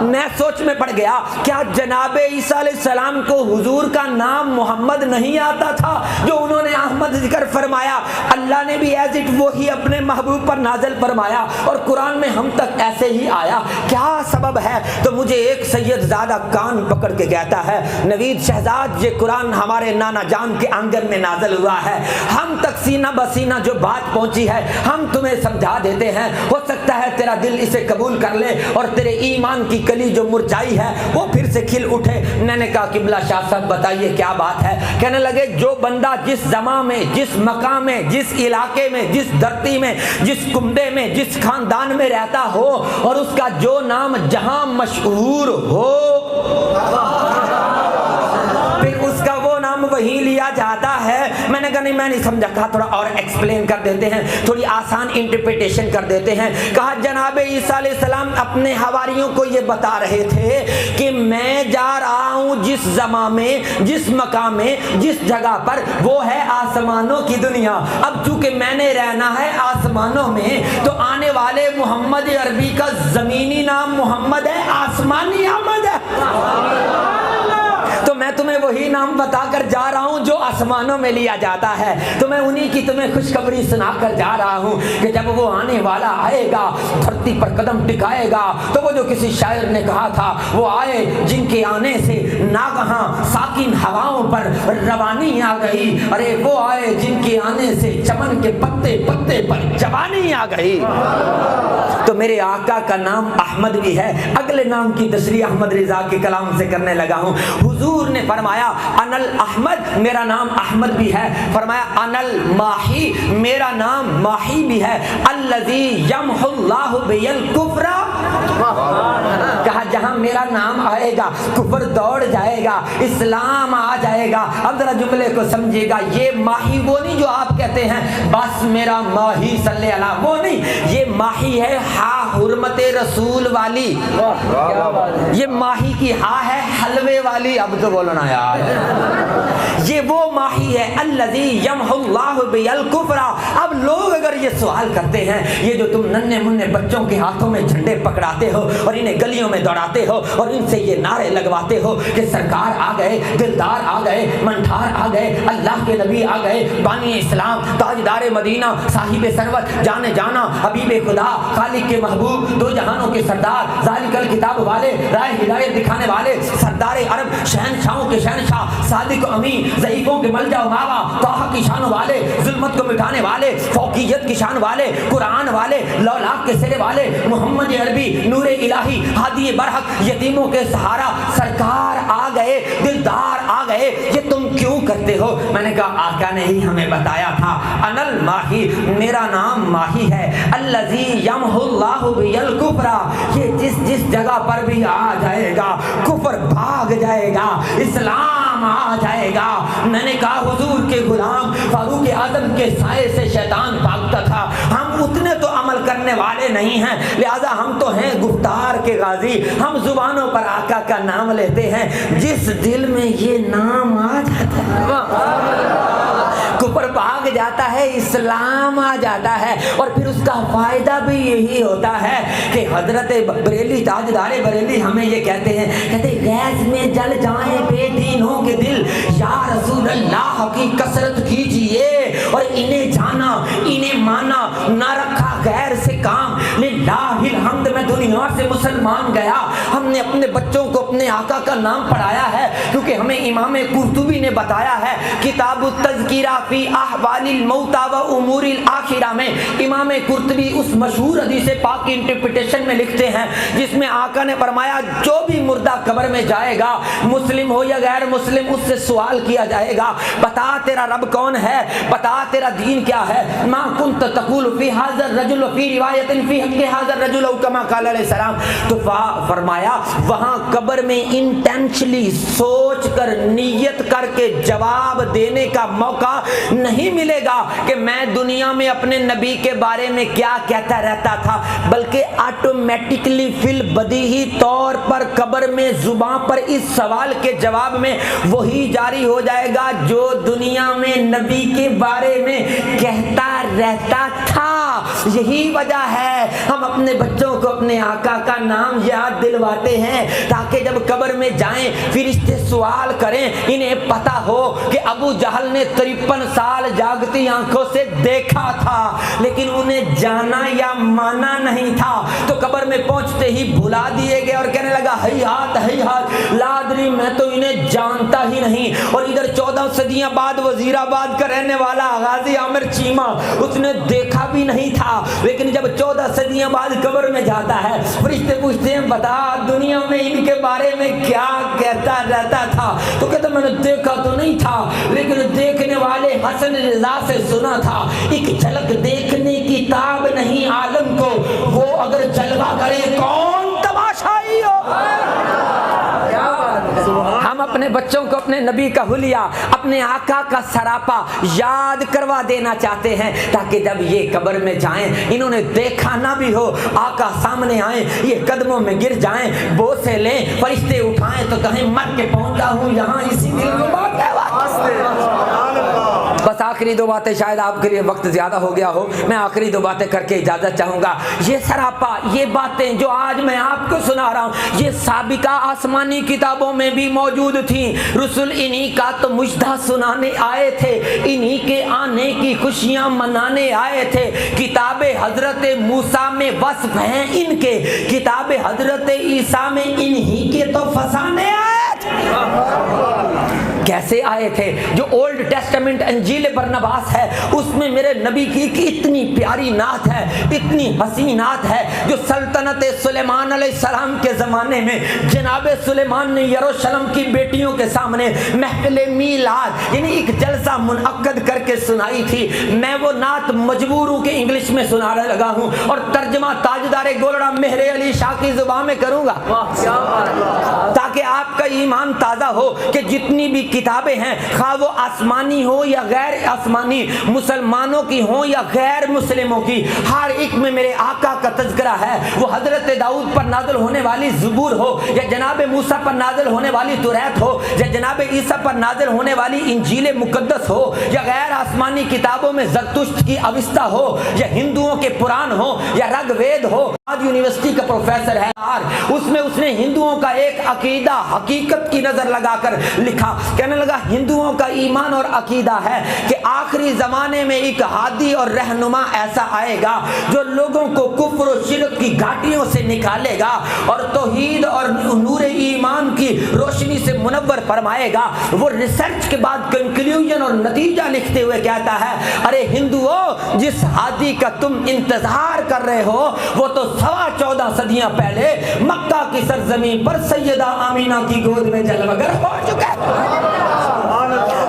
S1: میں سوچ میں پڑ گیا، کیا جناب عیسیٰ علیہ السلام کو حضور کا نام محمد نہیں آتا تھا جو انہوں نے احمد ذکر فرمایا؟ اللہ نے بھی ایز اٹ وہی اپنے محبوب پر نازل فرمایا اور قرآن میں ہم تک ایسے ہی آیا، کیا سبب ہے؟ تو مجھے ایک سید زادہ کان پکڑ کے کہتا ہے نوید شہزاد، یہ قرآن ہمارے نانا جان کے آنگن میں نازل ہوا ہے، ہم تک سینہ بسینہ جو بات پہنچی ہے ہم تمہیں سمجھا دیتے ہیں، ہو سکتا ہے تیرا دل اسے قبول کر لے اور تیرے ایمان کی کلی جو مرجائی ہے وہ پھر سے کھل اٹھے۔ میں نے کہا قبلہ شاہ صاحب بتائیے کیا بات ہے؟ کہنے لگے جو بندہ جس زمان میں، جس مقام میں، جس علاقے میں، جس دھرتی میں، جس کنبے میں، جس خاندان میں رہتا ہو اور اس کا جو نام جہاں مشہور ہو پھر اس کا وہ نام وہی لیا جاتا ہے۔ میں نے کہا نہیں میں نہیں سمجھا، کہا تھوڑا اور ایکسپلین کر دیتے ہیں، تھوڑی آسان انٹرپریٹیشن کر دیتے ہیں۔ کہا جناب عیسیٰ علیہ السلام اپنے حواریوں کو یہ بتا رہے تھے کہ میں جا رہا ہوں جس زمان میں، جس مقام میں، جس جگہ پر، وہ ہے آسمانوں کی دنیا۔ اب چونکہ میں نے رہنا ہے آسمانوں میں تو آنے والے محمد عربی کا زمینی نام محمد ہے، آسمانی احمد ہے، تو میں تمہیں وہی نام بتا کر جا رہا ہوں جو آسمانوں میں لیا جاتا ہے، تو میں انہی کی تمہیں خوشخبری سنا کر جا رہا ہوں کہ جب وہ آنے والا آئے گا، دھرتی پر قدم ٹکائے گا، تو وہ جو کسی شاعر نے کہا تھا وہ آئے جن کے آنے سے ناگہاں ساکن ہواؤں پر روانی آ گئی، ارے وہ آئے جن کے آنے سے چمن کے پتے پتے پر جوانی آ گئی۔ تو میرے آقا کا نام احمد بھی ہے، اگلے نام کی تشریح احمد رضا کے کلام سے کرنے لگا ہوں۔ حضور نے فرمایا انل احمد، میرا نام احمد بھی ہے، فرمایا انل ماہی، میرا نام ماہی بھی ہے، الذی یمحو اللہ بی الکفر، کہا جہاں میرا نام آئے گا کفر دوڑ جائے گا، اسلام آ جائے گا۔ اب ذرا جملے کو سمجھے گا، یہ ماہی وہ نہیں جو آپ کہتے ہیں بس میرا ماہی صلی اللہ، وہ نہیں، یہ ماہی ہے ہا حرمت رسول والی، یہ ماہی کی ہا ہے حلوے والی، اب تو بولو نا یار، یہ وہ ماہی ہے الذی یمحو اللہ بی الکفر۔ اب لوگ اگر یہ سوال کرتے ہیں، یہ جو تم ننھے منھے بچوں کے ہاتھوں میں جھنڈے پکڑاتے ہو اور انہیں گلیوں میں دوڑاتے ہو اور ان سے یہ نعرے لگواتے ہو کہ سرکار آ گئے، دلدار آ گئے، منٹھار آ گئے، اللہ کے نبی آ گئے، بانی اسلام، تاجدار مدینہ، صاحب ثروت، جانے جانا، حبیب خدا، خالق کے محبوب، دو جہانوں کے سردار، ذالک الکتاب والے، راہ ہدایت دکھانے والے، سردار عرب، شہنشاہوں کے شہنشاہ، صادق و امین، ضعیفوں کے ملجا و ماوا، طه کی شان والے، ظلمت کو مٹانے والے، فوقیت کی شان والے، قرآن والے، لولاک کے سرے والے، محمد عربی، نور الہی، ہادی برحق، یتیموں کے سہارا، سرکار آ گئے، دلدار آ گئے، یہ تم کیوں کرتے ہو؟ میں نے کہا آقا نے ہی ہمیں بتایا تھا، انل ماہی، میرا نام ماہی ہے، الذی یمحو اللہ بی الکفر، یہ جس جگہ پر بھی آ جائے گا کفر بھاگ جائے گا، اسلام آ جائے گا۔ میں نے کہا حضور کے غلام فاروق اعظم کے سائے سے شیطان بھاگتا تھا، ہم اتنے تو عمل کرنے والے نہیں ہیں، لہذا ہم تو ہیں گفتار کے غازی، ہم زبانوں پر آقا کا نام لیتے ہیں، جس دل میں یہ نام آ جاتا ہے کفر بھاگ جاتا ہے، اسلام آ جاتا ہے۔ اور پھر اس کا فائدہ بھی یہی ہوتا ہے کہ حضرت بریلی، تاجدار بریلی ہمیں یہ کہتے ہیں، کہتے غیظ میں جل جائیں بے دینوں کے دل، یا رسول اللہ کی کثرت کیجئے اور انہیں جانا، انہیں مانا، نہ رکھا غیر سے کام، للہ الحمد میں دنیا سے مسلمان گیا، ہم نے اپنے بچوں کو اپنے آقا کا نام پڑھایا ہے؟ کیونکہ ہمیں امام قرطبی نے بتایا ہے کتاب التذکرہ فی احوال الموتى و امور الاخرہ میں، امام قرطبی اس مشہور حدیث پاک کی انٹرپریٹیشن میں لکھتے ہیں جس میں آقا نے فرمایا جو بھی مردہ قبر میں جائے گا، مسلم ہو یا غیر مسلم، اس سے سوال کیا جائے گا بتا تیرا رب کون ہے، بتا تیرا دین کیا ہے، ما کنت تقول فی ھذا الرجل وفی روایت فی حق ھذا الرجل او کما قال علیہ السلام۔ تو فرمایا وہاں قبر میں انٹینشنلی سوچ کر نیت کر کے جواب دینے کا موقع نہیں ملے گا کہ میں دنیا میں اپنے نبی کے بارے میں کیا کہتا رہتا تھا، بلکہ آٹومیٹکلی فی البدیہی طور پر قبر میں زبان پر اس سوال کے جواب میں وہی جاری ہو جائے گا جو دنیا میں نبی کے بارے میں کہتا رہتا تھا۔ یہی وجہ ہے ہم اپنے بچوں کو اپنے آقا کا نام یاد دلواتے ہیں تاکہ جب قبر میں جائیں فرشتے سوال کریں، انہیں پتا ہو کہ ابو جہل نے 53 سال جاگتی آنکھوں سے دیکھا تھا لیکن انہیں جانا یا مانا نہیں تھا، تو قبر میں پہنچتے ہی بھلا دیے گئے اور کہنے لگا ہیہات لادری، میں تو انہیں جانتا ہی نہیں۔ اور ادھر 14 صدیاں بعد وزیر آباد کا رہنے والا غازی عامر چیمہ، اس نے دیکھا بھی نہیں تھا، لیکن جب 14 صدیاں بعد قبر میں جاتا ہے فرشتے پوچھتے ہیں بتا دنیا میں ان کے بارے میں کیا کہتا رہتا تھا، تو کہتا میں نے دیکھا تو نہیں تھا لیکن دیکھنے والے حسن رضا سے سنا تھا، ایک جھلک دیکھنے کی تاب نہیں عالم کو، وہ اگر جلوہ کرے کون تماشائی ہو۔ ہم اپنے بچوں کو اپنے نبی کا حلیہ، اپنے آقا کا سراپا یاد کروا دینا چاہتے ہیں تاکہ جب یہ قبر میں جائیں انہوں نے دیکھا نہ بھی ہو، آقا سامنے آئیں، یہ قدموں میں گر جائیں، بوسے لیں، فرشتے اٹھائیں تو کہیں مر کے پہنچا ہوں یہاں اسی دل کو بات ہے۔ بس آخری 2 باتیں، شاید آپ کے لیے وقت زیادہ ہو گیا ہو، میں آخری 2 باتیں کر کے اجازت چاہوں گا۔ یہ سراپا، یہ باتیں جو آج میں آپ کو سنا رہا ہوں یہ سابقہ آسمانی کتابوں میں بھی موجود تھیں، رسول انہی کا تو مجدہ سنانے آئے تھے، انہی کے آنے کی خوشیاں منانے آئے تھے۔ کتاب حضرت موسیٰ میں وصف ہیں ان کے، کتاب حضرت عیسیٰ میں انہی کے تو فسانے آئے تھے۔ کیسے آئے تھے؟ جو اولڈ ٹیسٹمنٹ انجیل برنباس ہے اس میں میرے نبی کی اتنی پیاری نعت ہے، اتنی حسین نعت ہے جو سلطنت سلیمان علیہ السلام کے زمانے میں جناب سلیمان نے یروشلم کی بیٹیوں کے سامنے محفل میلاد یعنی ایک جلسہ منعقد کر کے سنائی تھی۔ میں وہ نعت مجبور ہوں کہ انگلش میں سنانے لگا ہوں اور ترجمہ تاجدار گولڑا مہر علی شاہ کی زبان میں کروں گا تاکہ آپ کا ایمان تازہ ہو کہ جتنی بھی کتابیں ہیں خواہ وہ آسمانی ہو یا غیر آسمانی، مسلمانوں کی ہوں یا غیر مسلموں کی، ہر ایک میں میرے آقا کا تذکرہ ہے۔ وہ حضرت داؤد پر نازل ہونے والی زبور ہو یا جناب موسیٰ پر نازل ہونے والی توریت ہو یا جناب عیسیٰ پر نازل ہونے والی انجیل مقدس ہو یا غیر آسمانی کتابوں میں زرتشت کی اوستا ہو یا ہندوؤں کے پران ہو یا رگ وید ہو۔ آج یونیورسٹی کا پروفیسر ہے، اس میں اس نے ہندوؤں کا ایک عقیدہ حقیقت کی نظر لگا کر لکھا، کہنے لگا ہندوؤں کا ایمان اور عقیدہ ہے کہ آخری زمانے میں ایک ہادی اور رہنما ایسا آئے گا جو لوگوں کو کفر و شرک کی گھاٹیوں سے نکالے گا اور توحید اور نور ایمان کی روشنی سے منور فرمائے گا۔ وہ ریسرچ کے بعد کنکلیوژن اور نتیجہ لکھتے ہوئے کہتا ہے ارے ہندوؤں، جس ہادی کا تم انتظار کر رہے ہو وہ تو 14.25 صدیاں پہلے مکہ کی سرزمین پر سیدہ آمینہ کی گود میں جلوگر ہو چکا ہے۔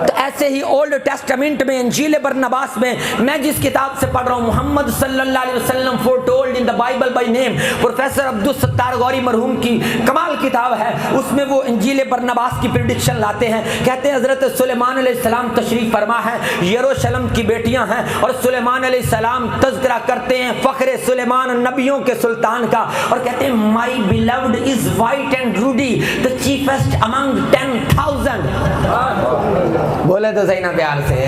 S1: تو ایسے ہی اولڈ ٹیسٹمنٹ میں انجیل برنباس میں میں جس کتاب سے پڑھ رہا ہوں محمد صلی اللہ علیہ وسلم foretold in the Bible by name, professor Abdussattar Ghori مرحوم کی کمال کتاب ہے، اس میں وہ انجیل برنباس کی پریڈکشن لاتے ہیں، کہتے ہیں حضرت سلیمان علیہ السلام تشریف فرما ہے، یروشلم کی بیٹیاں ہیں اور سلیمان علیہ السلام تذکرہ کرتے ہیں فخر سلیمان نبیوں کے سلطان کا اور کہتے ہیں my beloved is white and ruddy the chiefest among 10,000۔ بولے تو صحیح نا پیار سے.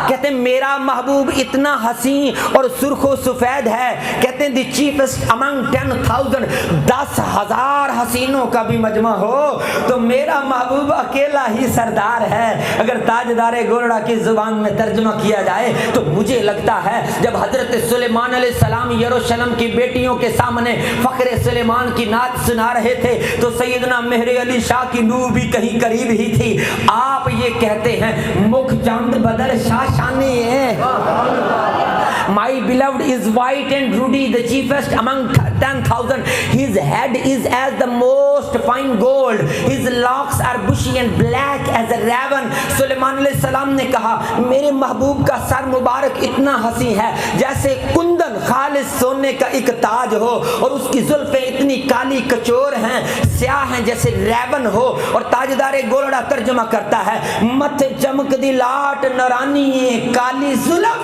S1: کہتے ہیں میرا محبوب اتنا حسین اور سرخ و سفید ہے. کہتے ہیں دی چیفسٹ امنگ 10,000, 10,000 حسینوں کا بھی مجمع ہو تو میرا محبوب اکیلا ہی سردار ہے. اگر تاجدار گولڑا کی زبان میں ترجمہ کیا جائے تو مجھے لگتا ہے جب حضرت سلیمان علیہ السلام یروشلم کی بیٹیوں کے سامنے فخر سلیمان کی نعت سنا رہے تھے تو سیدنا مہر علی شاہ کی نور بھی کہیں قریب ہی تھی. آپ یہ کہتے ہیں مکھ چاند بدر شاہ شانی ہے. My beloved is white and ruddy, the chiefest among 10,000. His head is as the most fine gold. His locks are bushy and black as a raven. سلیمان علیہ السلام نے کہا میرے محبوب کا سر مبارک اتنا حسین ہے جیسے کندن خالص سونے کا ایک تاج ہو, اور اس کی زلفیں اتنی کالی کچور ہیں, سیاہ ہیں جیسے ریون ہو. اور تاجدار گولڑا ترجمہ کرتا ہے متھے چمک دی لاٹ نورانی کالی زلف.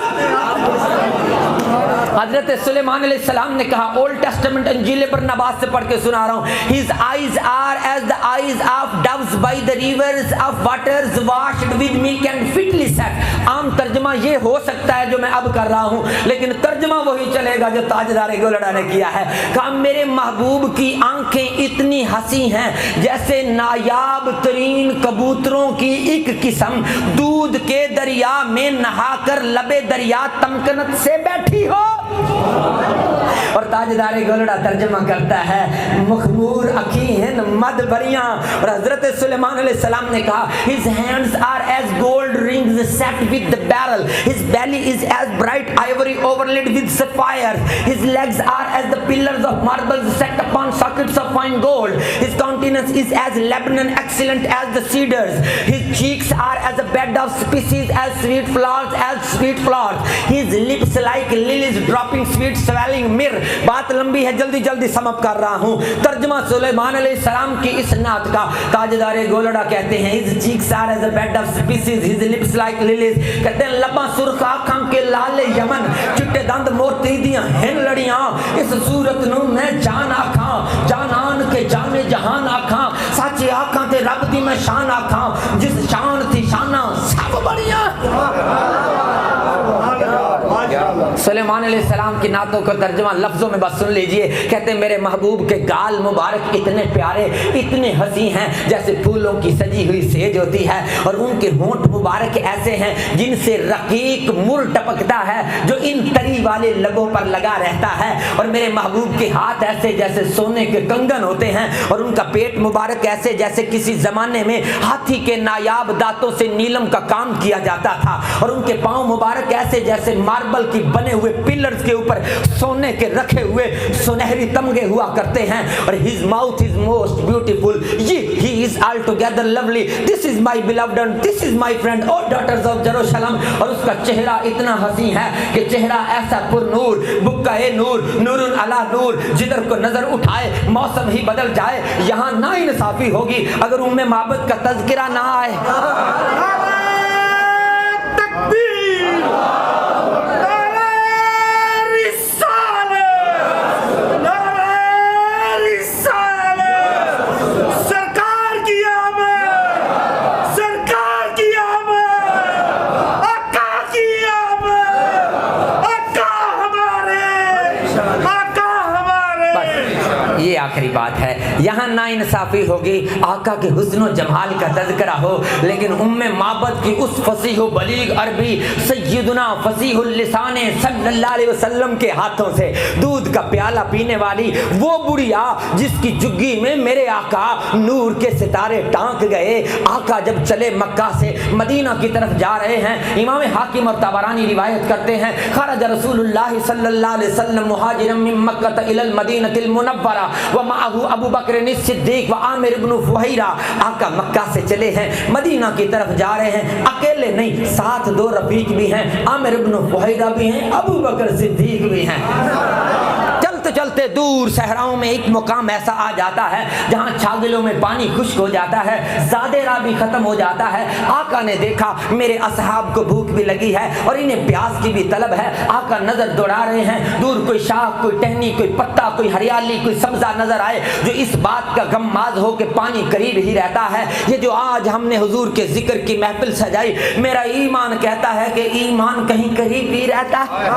S1: حضرت سلیمان علیہ السلام نے کہا اولڈ ٹیسٹمنٹ انجیل برنباس سے پڑھ کے سنا رہا ہوں. His eyes are as the eyes of doves by the rivers of waters washed with milk and fitly set. عام ترجمہ یہ ہو سکتا ہے جو میں اب کر رہا ہوں, لیکن ترجمہ وہی چلے گا جو تاجدار گولڑا نے کیا ہے. کہا میرے محبوب کی آنکھیں اتنی حسین ہیں جیسے نایاب ترین کبوتروں کی ایک قسم دودھ کے دریا میں نہا کر لبے دریا تمکنت سے بیٹھی ہو. اور تاجدار گولڑا ترجمہ کرتا ہے مخمور اکھیں مد بریاں. اور حضرت سلیمان علیہ السلام نے کہا his hands are as gold rings set with the beryl. His belly is as bright ivory overlaid with sapphires. His legs are as the pillars of marble set upon sockets of fine gold. His countenance is as Lebanon excellent as the cedars. His cheeks are as a bed of spices as sweet flowers. His lips like lilies dropping sweet swelling myrrh. بات لمبی ہے جلدی جلدی سمپ کر رہا ہوں. ترجمہ سلیمان علیہ السلام کی اس نعت کا تاجدار گولڑا کہتے ہیں his cheeks are as a bed of spices, his lips like lilies. کہتے ہیں لباں سرخ آنکھاں کے لال یمن, چٹے دند موتی دیاں ہن لڑیاں. اس صورت نو میں جان آکھاں جانان کے جانے جہان آکھاں, سچے آکھاں تے رب دی میں شان آکھاں جس شان تھی شاناں سب بڑیاں. سلیمان علیہ السلام کی نعتوں کا ترجمہ لفظوں میں بس سن لیجئے. کہتے ہیں میرے محبوب کے گال مبارک اتنے پیارے اتنے حسین ہیں جیسے پھولوں کی سجی ہوئی سیج ہوتی ہے, اور ان کے ہونٹ مبارک ایسے ہیں جن سے رقیق مر ٹپکتا ہے جو ان تری والے لبوں پر لگا رہتا ہے. اور میرے محبوب کے ہاتھ ایسے جیسے سونے کے کنگن ہوتے ہیں, اور ان کا پیٹ مبارک ایسے جیسے کسی زمانے میں ہاتھی کے نایاب دانتوں سے نیلم کا کام کیا جاتا تھا. اور ان کے پاؤں مبارک ایسے جیسے ماربل کی بنے ہوئے پلرز کے اوپر سونے کے رکھے ہوئے سنہری تمغے ہوا کرتے ہیں. اور his mouth is most beautiful, he is altogether lovely. This is my beloved and this is my friend, oh daughters of Jerusalem. اور اس کا چہرہ اتنا حسین ہے کہ چہرہ ایسا پر نور, بکہ نور, نور علی نور, جدھر کو نظر اٹھائے موسم ہی بدل جائے. یہاں نا انصافی ہوگی اگر ام معبد کا تذکرہ نہ آئے. آخری بات ہے یہاں نا انصافی ہوگی, آقا کے حسن و جمال کا تذکرہ ہو, لیکن ام معبد کی اس فصیح و بلیغ عربی سیدنا فصیح اللسان صلی اللہ علیہ وسلم کے ہاتھوں سے دودھ کا پیالہ پینے والی وہ بڑھیا جس کی جگی میں میرے آقا نور کے ستارے ٹانک گئے. آقا جب چلے مکہ سے مدینہ کی طرف جا رہے ہیں, امام حاکم اور طبرانی روایت کرتے ہیں خرج رسول اللہ صلی اللہ علیہ وسلم مہاجرا من مکہ الی المدینہ المنورہ ومعه ابو بکر الصدیق و عامر بن فہیرہ. آقا مکہ سے چلے ہیں مدینہ کی طرف جا رہے ہیں, اکیلے نہیں ساتھ دو رفیق بھی ہیں, عامر بن فہیرہ بھی ہیں, ابو بکر صدیق بھی ہیں. چلتے چلتے دور صحراؤں میں ایک مقام ایسا آ جاتا ہے جہاں چھاگلوں میں پانی خشک ہو جاتا ہے، زادے راہ بھی ختم ہو جاتا ہے۔ آقا نے دیکھا میرے اصحاب کو بھوک بھی لگی ہے اور انہیں پیاس کی بھی طلب ہے۔ آقا نظر دوڑا رہے ہیں، دور کوئی شاخ، کوئی ٹہنی، کوئی پتا، کوئی ہریالی، کوئی سبزہ نظر آئے جو اس بات کا غماز ہو کہ پانی قریب ہی رہتا ہے۔ یہ جو آج ہم نے حضور کے ذکر کی محفل سجائی، میرا ایمان کہتا ہے کہ ایمان کہیں قریب ہی رہتا ہے۔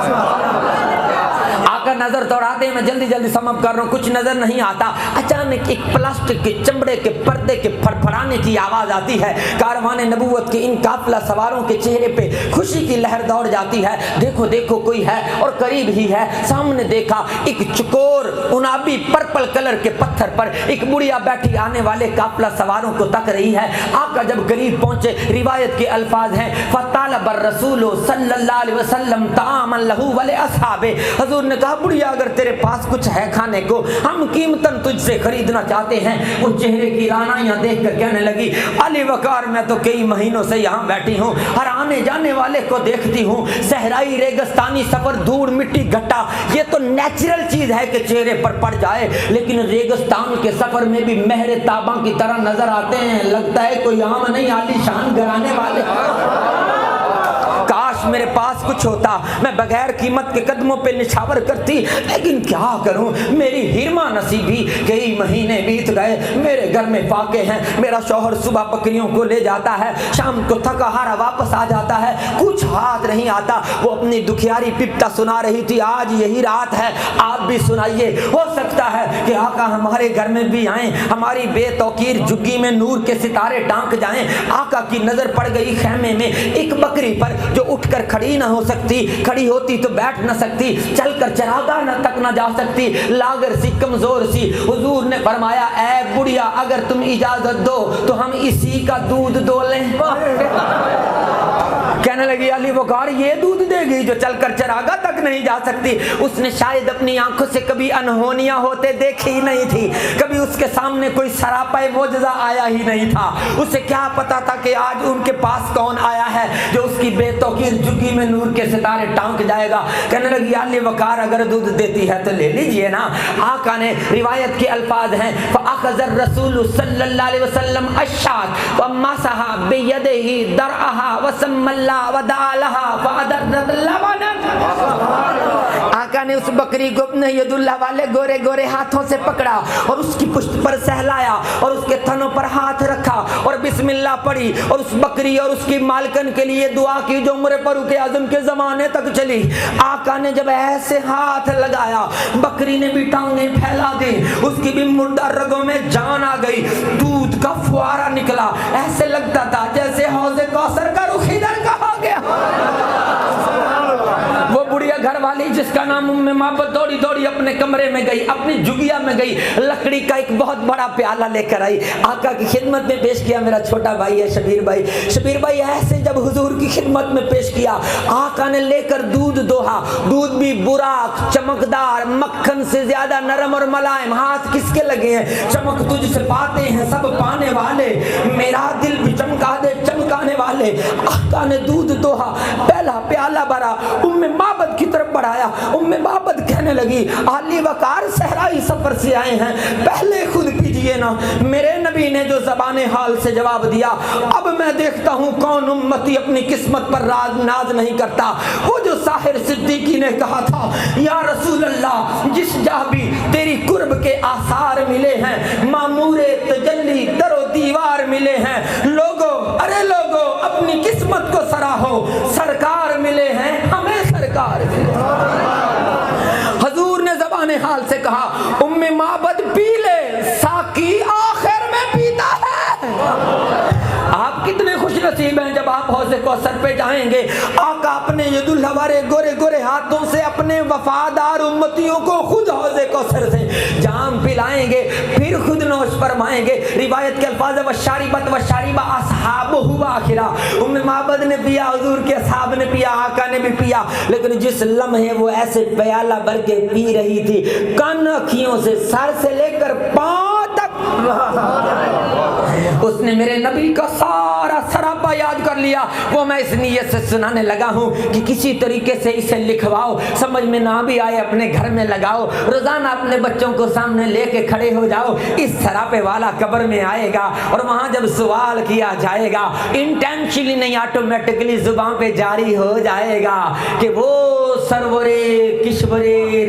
S1: آقا نظر دوڑاتے ہیں، میں جلدی جلدی سمجھ کر رہا ہوں، کچھ نظر نہیں آتا۔ اچانک ایک پلاسٹک کے چمڑے کے پردے کے پھڑپھڑانے کی آواز آتی ہے۔ کاروان نبوت کے ان قافلہ سواروں کے چہرے پہ خوشی کی لہر دوڑ جاتی ہے۔ دیکھو دیکھو کوئی ہے اور قریب ہی ہے۔ سامنے دیکھا ایک چکور انابی پرپل کلر کے پتھر پر ایک بڑھیا بیٹھی آنے والے قافلہ سواروں کو تک رہی ہے۔ آقا جب قریب پہنچے، روایت کے الفاظ ہیں فَطَالَبَ الرَّسُولُ صلی اللہ علیہ وسلم طَعَامًا لَهُ وَلِأَصْحَابِهِ۔ حضور نے کہا بڑھیا اگر تیرے پاس کچھ ہے کھانے کو، ہم قیمتاً تجھ سے خریدنا چاہتے ہیں۔ وہ چہرے کی رانائیاں دیکھ کر کہنے لگی علی وقار میں تو کئی مہینوں سے یہاں بیٹھی ہوں، ہر آنے جانے والے کو دیکھتی ہوں، صحرائی ریگستانی سفر، دھوڑ مٹی گھٹا، یہ تو نیچرل چیز ہے کہ چہرے پر پڑ جائے، لیکن ریگستان کے سفر میں بھی مہر تاباں کی طرح نظر آتے ہیں، لگتا ہے کوئی عام نہیں، عالی شان گھرانے والے۔ کاش میرے پاس کچھ ہوتا، میں بغیر قیمت کے قدموں پہ نچھاور کرتی، لیکن کیا کروں، میری ہرما نصیبی، کئی مہینے بیت گئے، میرے گھر میں فاقے ہیں، میرا شوہر صبح بکریوں کو لے جاتا ہے، شام کو تھکا ہارا واپس آ جاتا ہے، کچھ ہاتھ نہیں آتا۔ وہ اپنی دکھیاری پپتا سنا رہی تھی، آج یہی رات ہے، آپ بھی سنائیے، ہو سکتا ہے کہ آقا ہمارے گھر میں بھی آئیں، ہماری بے توقیر جھگی میں نور کے ستارے ٹانک جائیں۔ آقا کی نظر پڑ گئی خیمے میں ایک بکری پر جو اٹھ کر کھڑی نہ ہو سکتی، کھڑی ہوتی تو بیٹھ نہ سکتی، چل کر چراگاہ تک نہ جا سکتی، لاغر سی کمزور سی۔ حضور نے فرمایا اے بڑھیا اگر تم اجازت دو تو ہم اسی کا دودھ دو لیں۔ کہنے لگی علی وقار یہ دودھ دے گی جو چل کر چراگاہ تک نہیں جا سکتی؟ اس نے شاید اپنی آنکھوں سے کبھی انہونیاں ہوتے دیکھی ہی نہیں تھی، کبھی اس کے سامنے کوئی سراپا معجزہ آیا ہی نہیں تھا، اسے کیا پتا تھا کہ آج ان کے پاس کون آیا ہے جو اس کی بے توقیر جھگی میں نور کے ستارے ٹانک جائے گا۔ کہنے لگی علی وقار اگر دودھ دیتی ہے تو لے لیجئے نا۔ آقا نے، روایت کے الفاظ ہیں فَأَخَذَ الرَّسُولُ صلی اللہ علیہ وسلم الشاة وَمَسَحَ بِيَدِهِ دَرْعَهَا وَسَمَّ اللَّهَ وَدَعَا لَهَا فَأَدَرَّتْ لَبَنًا۔ آقا نے اس بکری کو اپنے ید اللہ والے گورے گورے ہاتھوں سے پکڑا اور اس کی پشت پر سہلایا اور اس کے تھنوں پر ہاتھ رکھا اور بسم اللہ پڑھی اور اس بکری اور اس کی مالکن کے لیے دعا کی جو عمر فاروق اعظم کے زمانے تک چلی۔ آقا نے جب ایسے ہاتھ لگایا، بکری نے بھی ٹانگیں پھیلا دی، اس کی بھی مردہ رگوں میں جان آ گئی، دودھ کا فوارہ نکلا، ایسے لگتا تھا جیسے حوض کوثر کا رخ ادھر کا ہو گیا۔ وہ بڑھیا گھر والی جس کا نام ام معبد دوڑی دوڑی اپنے کمرے میں گئی، اپنی جھگیا میں گئی، لکڑی کا ایک بہت بڑا پیالہ لے کر آئی، آقا کی خدمت میں پیش کیا۔ میرا چھوٹا بھائی ہے شبیر بھائی، شبیر بھائی ایسے جب حضور کی خدمت میں پیش کیا، آقا نے لے کر دودھ دوہا، دودھ بھی براق چمکدار، مکھن سے زیادہ نرم اور ملائم۔ ہاتھ کس کے لگے ہیں؟ چمک تجھ سے پاتے ہیں سب پانے والے، میرا دل بھی چمکا دے چمکانے والے۔ آقا نے دودھ دوہا، پہلا پیالہ بھرا، ام معبد کی طرف بڑھایا۔ ام معبد کہنے لگی علی وقار صحرائی سفر سے آئے ہیں، پہلے خود پیجئے نا۔ میرے نبی نے جو زبان حال سے جواب دیا، اب میں دیکھتا ہوں کون امتی اپنی قسمت پر ناز نہیں کرتا۔ وہ جو ساحر صدیقی نے کہا تھا یا رسول اللہ جس جہاں بھی تیری قرب کے آثار ملے ہیں، معمور تجلی در و دیوار ملے ہیں، لوگو ارے لوگو اپنی قسمت کو سراہو، سرکار ملے ہیں ہمیں سرکار ملے۔ حضور نے زبان حال سے کہا ام معبد پی لے، ساقی آخر میں پیتا ہے۔ آپ کتنے خوش نصیب ہیں جب آپ حوض کوثر پہ جائیں گے، آقا اپنے ید اللہ والے گورے گورے ہاتھوں سے اپنے وفادار امتیوں کو خود حوض کوثر سے جام پلائیں گے، پھر خود نوش فرمائیں گے۔ روایت کے الفاظ وشاربت وشارب اصحابہ وآخرہ، ام معبد نے پیا، حضور کے اصحاب نے پیا، آقا نے بھی پیا، لیکن جس لمحے وہ ایسے پیالہ بھر کے پی رہی تھی، کان اکھیوں سے سر سے لے کر پاؤں تک اس نے میرے نبی کا سارا سراپا یاد کر لیا. وہ میں اس نیت سے سنانے لگا ہوں کہ کسی طریقے سے اسے لکھواؤ, سمجھ میں نہ بھی آئے اپنے گھر میں لگاؤ, روزانہ اپنے بچوں کو سامنے لے کے کھڑے ہو جاؤ. اس سراپے والا قبر میں آئے گا اور وہاں جب سوال کیا جائے گا, انٹینشنلی نہیں آٹومیٹکلی زبان پہ جاری ہو جائے گا کہ وہ سرور کشور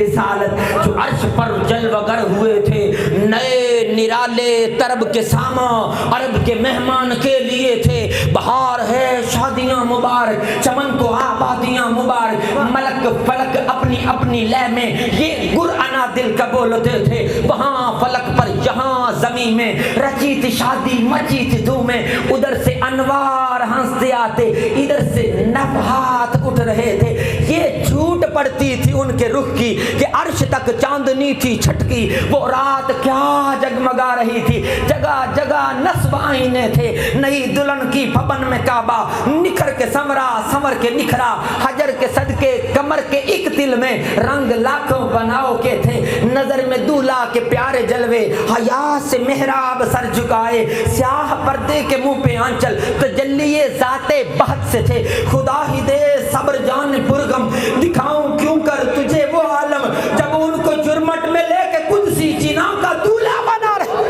S1: رسالت جو عرش پر جلوہ گر ہوئے تھے, نئے نرالے طرب کے ساما عرب کے مہمان کے لیے تھے. بہار ہے شادیاں مبارک, چمن کو آبادیاں مبارک, ملک فلک اپنی اپنی لے میں یہ گرانا دل کا بولتے تھے. وہاں فلک پر یہاں زمین میں رچی تھی شادی, مچی تھی دھومیں. ادھر سے انوار ہنستے آتے, ادھر سے نفحات اٹھ رہے تھے. یہ جھوٹ پڑتی تھی ان کے رخ کی کہ عرش تک چاندنی تھی چھٹکی. وہ رات کیا جگمگا رہی تھی, جگہ جگہ نصب آئینے تھے. نئی دلہن کی پھپن میں کعبہ نکھر کے سمرا, سمر کے نکھرا, حجر کے صدقے کمر کے ایک دل میں رنگ لاکھوں بناؤ کے تھے. نظر میں دولہا کے پیارے جلوے, حیا سے محراب سر جھکائے, سیاہ پردے کے منہ پہ آنچل, تجلی ذات بہت سے تھے. خدا ہی دے صبر جان پرغم, دکھاؤں کیوں کر تجھے وہ عالم جب ان کو جرمٹ میں لے کے قدسی جنا کا دولہا بنا رہے.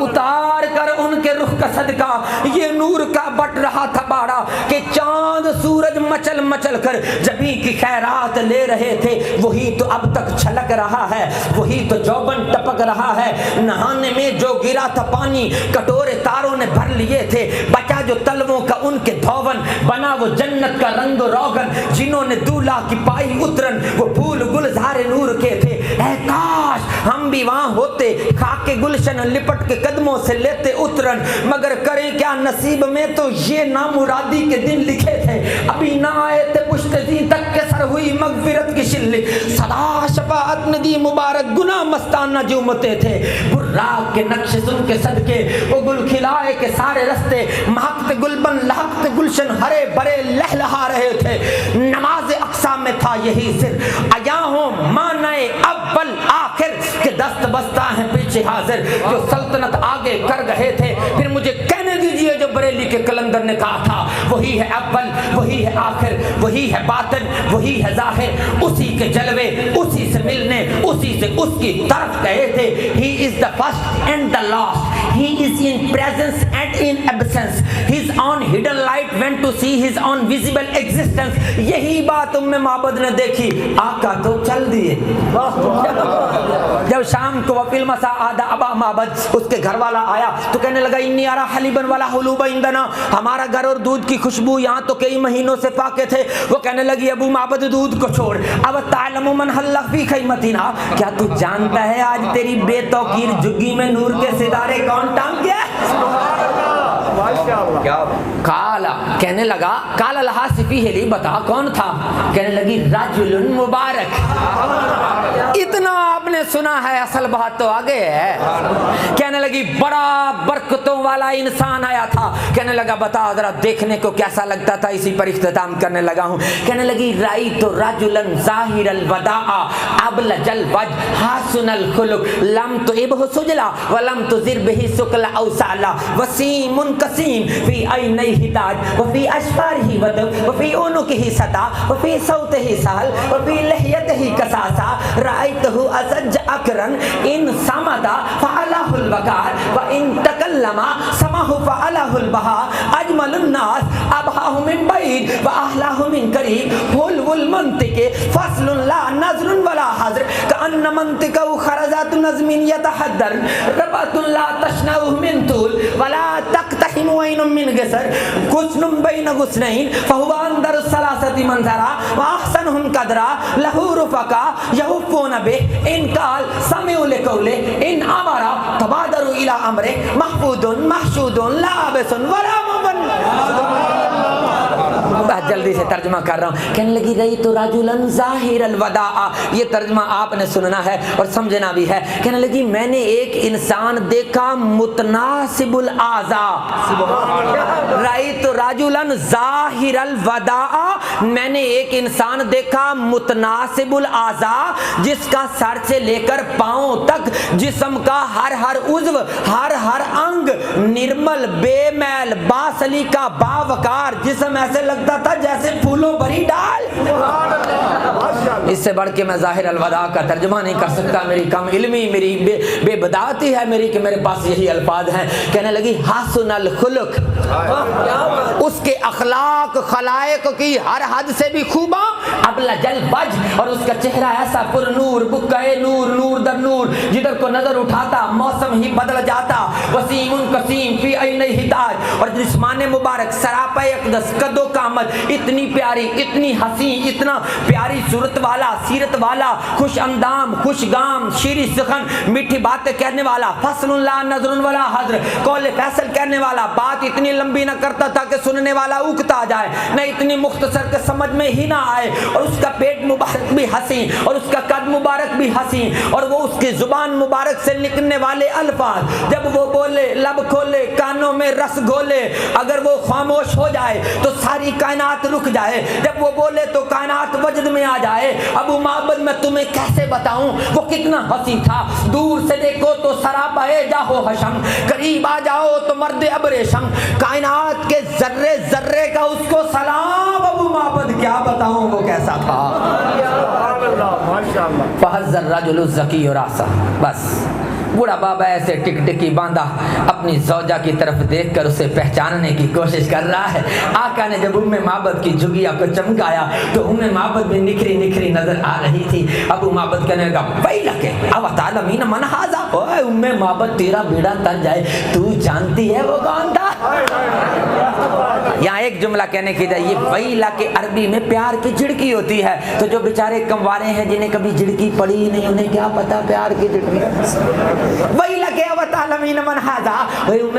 S1: اتار کر ان کے رخ کا صدقہ یہ نور کا بٹ رہا تھا باڑا کہ چاند سورج مچل مچل کر جبھی کی خیرات لے رہے تھے. وہی تو اب تک چھلک رہا ہے, وہی تو جوبن ٹپک رہا ہے. نہانے میں جو گرا تھا پانی کٹورے تاروں نے بھر لیے تھے. بچا جو تلووں کا ان کے دھون, بنا وہ جنت کا رنگ و روغن. جنہوں نے دولہا کی پائی اترن وہ پھول گلزار نور کے تھے. اے کاش ہم بھی وہاں ہوتے, خاک گلشن لپٹ کے قدموں سے لیتے اترن. مگر کریں کیا, نصیب میں تو یہ نامرادی کے دن لکھے تھے. ابھی نہ آئے تھے پشت دی تک کے سر ہوئی مغفرت کی شلی. صدا شفاعت ندی مبارک گناہ مستانہ جومتے تھے. براق کے نقش سن کے صدقے وہ گل کھلائے کے سارے رستے, مہکتے گلبن لہکتے گلشن ہرے بھرے لہلہا رہے تھے. نماز اقصا میں تھا یہی سر, آیا ہوں معنی اول آخر کہ دست بستہ ہیں پیچھے حاضر. جو سلطنت آگے کر گئے تھے پھر مجھے کہنے دیجئے جو بریلی کے کلندر نے کہا تھا, وہی ہے اول, وہی ہے آخر, وہی ہے باطن, وہی ہے ظاہر. اسی کے جلوے, اسی سے ملنے, اسی سے اس کی طرف گئے تھے. He is the first and the last. He is in presence and in absence. His own hidden light went to see his own visible existence. یہی بات معبد نے دیکھی, آقا تو چل دیے. جب شام کو وفیل مسا آدھا ابا معبد, اس کے گھر والا آیا تو کہنے لگا انی ارا حلیبن والا حلوبا اندنا, ہمارا گھر اور دودھ کی خوشبو یہاں تو کئی مہینوں سے پاکے تھے. وہ کہنے لگی ابو معبد دودھ کو چھوڑ, اب تعلم من حلق فی خیمتنا, کیا تو جانتا ہے آج تیری بے توقیر جگی میں نور کے ستارے کون ٹانگ گیا؟ کالا کہنے لگا, کالا لہا سفی ہلی, بتا کون تھا؟ کہنے لگی رجل مبارک. اتنا آپ نے سنا ہے, اصل بات تو آگے ہے. کہنے لگی بڑا برکتوں والا انسان آیا تھا. کہنے لگا بتا ذرا دیکھنے کو کیسا لگتا تھا, اسی پر اختتام کرنے لگا ہوں. کہنے لگی رأیت رجلا ظاہر الوداع ابلج الوجه حسن الخلق لم تعبه سجلا ولم تزر به سکلا او سعلا وسیم قسیم فی عینیہ تاج وفی اشفارہ ودب وفی عنقہ ستا وفی صوتہ سہل وفی لحیتہ کساسا رأیتہ ازج اکرن ان صمد فعلہ الوقار وان تکلم سمہ فعلہ البہا اجمل الناس ابہاہ من بعید واحلاہ من قریب حلو المنطق فصل لا نظر ولا حضر کأن منطقہ خرزات نظم یتحدر ربط لا تشنع من طول ولا تقتحم وین من غسر غصن بین غصنین فہو اندر الثلاثة منظرا واحسنهم قدرا لہو رفقا یحفون بہ ان قال سمعوا لقولہ ان امرا تبادروا الى امرہ محفوظ محشود لا عابس ولا مبن. جلدی جلدی سے ترجمہ کر رہا ہوں. کہنے لگی رئی تو رجلا ظاہر الوداع, یہ ترجمہ آپ نے سننا ہے اور سمجھنا بھی ہے. کہنے لگی میں نے ایک انسان دیکھا متناسب الاعضاء, رأیت رجلا ظاہر الوداع, میں نے ایک انسان دیکھا متناسب الاعضاء, جس کا سر سے لے کر پاؤں تک جسم کا ہر ہر عضو, ہر ہر انگ نرمل, بے میل, باسلیقہ, باوقار, جسم ایسے لگتا تھا جیسے پھولوں بھری ڈال. اس سے بڑھ کے میں ظاہر الوداع کا ترجمہ نہیں کر سکتا, میری کم علمی, میری بے بدعاتی ہے میری کہ میرے پاس یہی الفاظ ہیں. کہنے لگی حسن الخلق, اس کے اخلاق خلائق کی ہر حد سے بھی خوباں, ابلج الوجہ, اور اس کا چہرہ ایسا پر نور, بکائے نور, نور در نور, جدھر کو نظر اٹھاتا موسم ہی بدل جاتا. وسیم قسیم فی عین ہدایت, اور جسمان مبارک سراپا اقدس, قد و قامت, اتنی پیاری, اتنی حسین, اتنا پیاری صورت والا, سیرت والا, خوش اندام, خوش گام, شیریں سخن, میٹھی باتیں کہنے والا, فصل لا نظر ولا حضر, قول فیصل کہنے والا, بات اتنی لمبی نہ کرتا تھا کہ سننے والا اکتا جائے, نہ اتنی مختصر کہ سمجھ میں ہی نہ آئے. اور اس کا پیٹ مبارک بھی حسین, اور اس کا قد مبارک بھی حسین, اور وہ اس کی زبان مبارک سے نکلنے والے الفاظ, جب وہ بولے لب کھولے, کانوں میں رس گھولے, اگر وہ خاموش ہو جائے تو ساری کائنات رک جائے, جب وہ بولے تو کائنات وجد میں آ جائے. ابو معبد میں تمہیں کیسے بتاؤں وہ کتنا حسین تھا, دور سے دیکھو تو سراپائے جاہو حشم, قریب آ جاؤ تو مرد ابریشم, کائنات کے ذرے ذرے کا اس کو سلام. ابو معبد کیا بتاؤں وہ کیسا تھا. فحذ الرجل الزکی راسا, بس بوڑھا بابا ایسے ٹک ٹکی باندھا اپنی زوجہ کی طرف دیکھ کر اسے پہچاننے کی کوشش کر رہا ہے. آقا نے جب معبد کی جھگیا کو چمکایا تو معبد میں نکھری نکھری نظر آ رہی تھی. ابو معبد کہنے لگا ویلک او تعلمین من ھذا, اوے معبد تیرا بیڑا تر جائے, تو جانتی ہے وہ کون تھا. یہاں ایک جملہ کہنے کی جائے, یہ ویلک عربی میں پیار کی جھڑکی ہوتی ہے, تو جو بیچارے کموارے ہیں جنہیں کبھی جھڑکی پڑی ہی نہیں, انہیں کیا پتا پیار کی جھڑکی. وہی لگے وتعلمین من ھذا,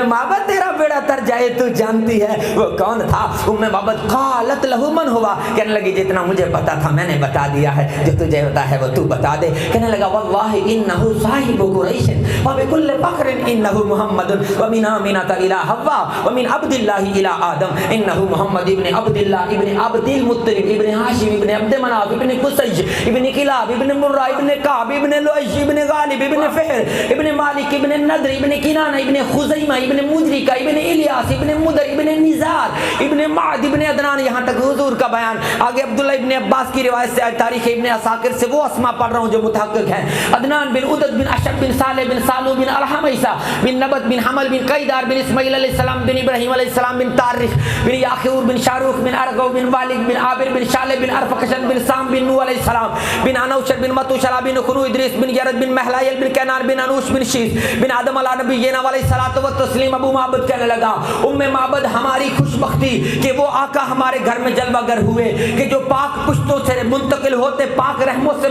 S1: معبد تیرا بیڑا تر جائے تو جانتی ہے وہ کون تھا. معبد قالت لہ من ہوا, کہنے لگی جتنا مجھے پتا تھا میں نے بتا دیا ہے, جو تجھے پتا ہے وہ تو بتا دے. کہنے لگا واللہ انہ صاحب قریش وبکل فخر انہ محمد ومن آمنۃ الی حوا ومن عبد اللہ الی آدم انہ محمد ابن عبد اللہ ابن عبد المطلب ابن ہاشم ابن عبد مناف ابن قصی ابن کلاب ابن مرہ ابن کعب ابن لؤی ابن غالب ابن فہر ابن مالک ابن نضر ابن کنانہ ابن خزیمہ ابن مدرکہ ابن الیاس ابن مدر ابن نزار ابن معد ابن عدنان. یہاں تک حضور کا بیان. آگے عبداللہ ابن عباس کی روایت سے تاریخ ابن عساکر سے وہ اسماء پڑھ رہا ہوں جو متحقق ہیں. عدنان بن عدد بن اشب بن صالح بن سالو بن الحمیسہ بن نبت بن حمل بن قیدار بن اسماعیل علیہ السلام بن ابراہیم علیہ السلام بن طارخ بن یاخور بن شاروخ بن ارغو بن والد بن عابر بن شالح بن ارفقشن بن سام بن نوح علیہ السلام بن انوشر بن متوشلا بن خنو ادریس بن یرد بن محلائل بن کینان بن انوش بن شیس بن آدم علی نبینا علیہ الصلوۃ والتسلیم. ابو معبد کہنے لگا معبد ہماری خوش بختی کہ وہ آقا ہمارے گھر میں جلوہ گر ہوئے, کہ جو پاک پشتوں سے منتقل ہوتے پاک رحموں سے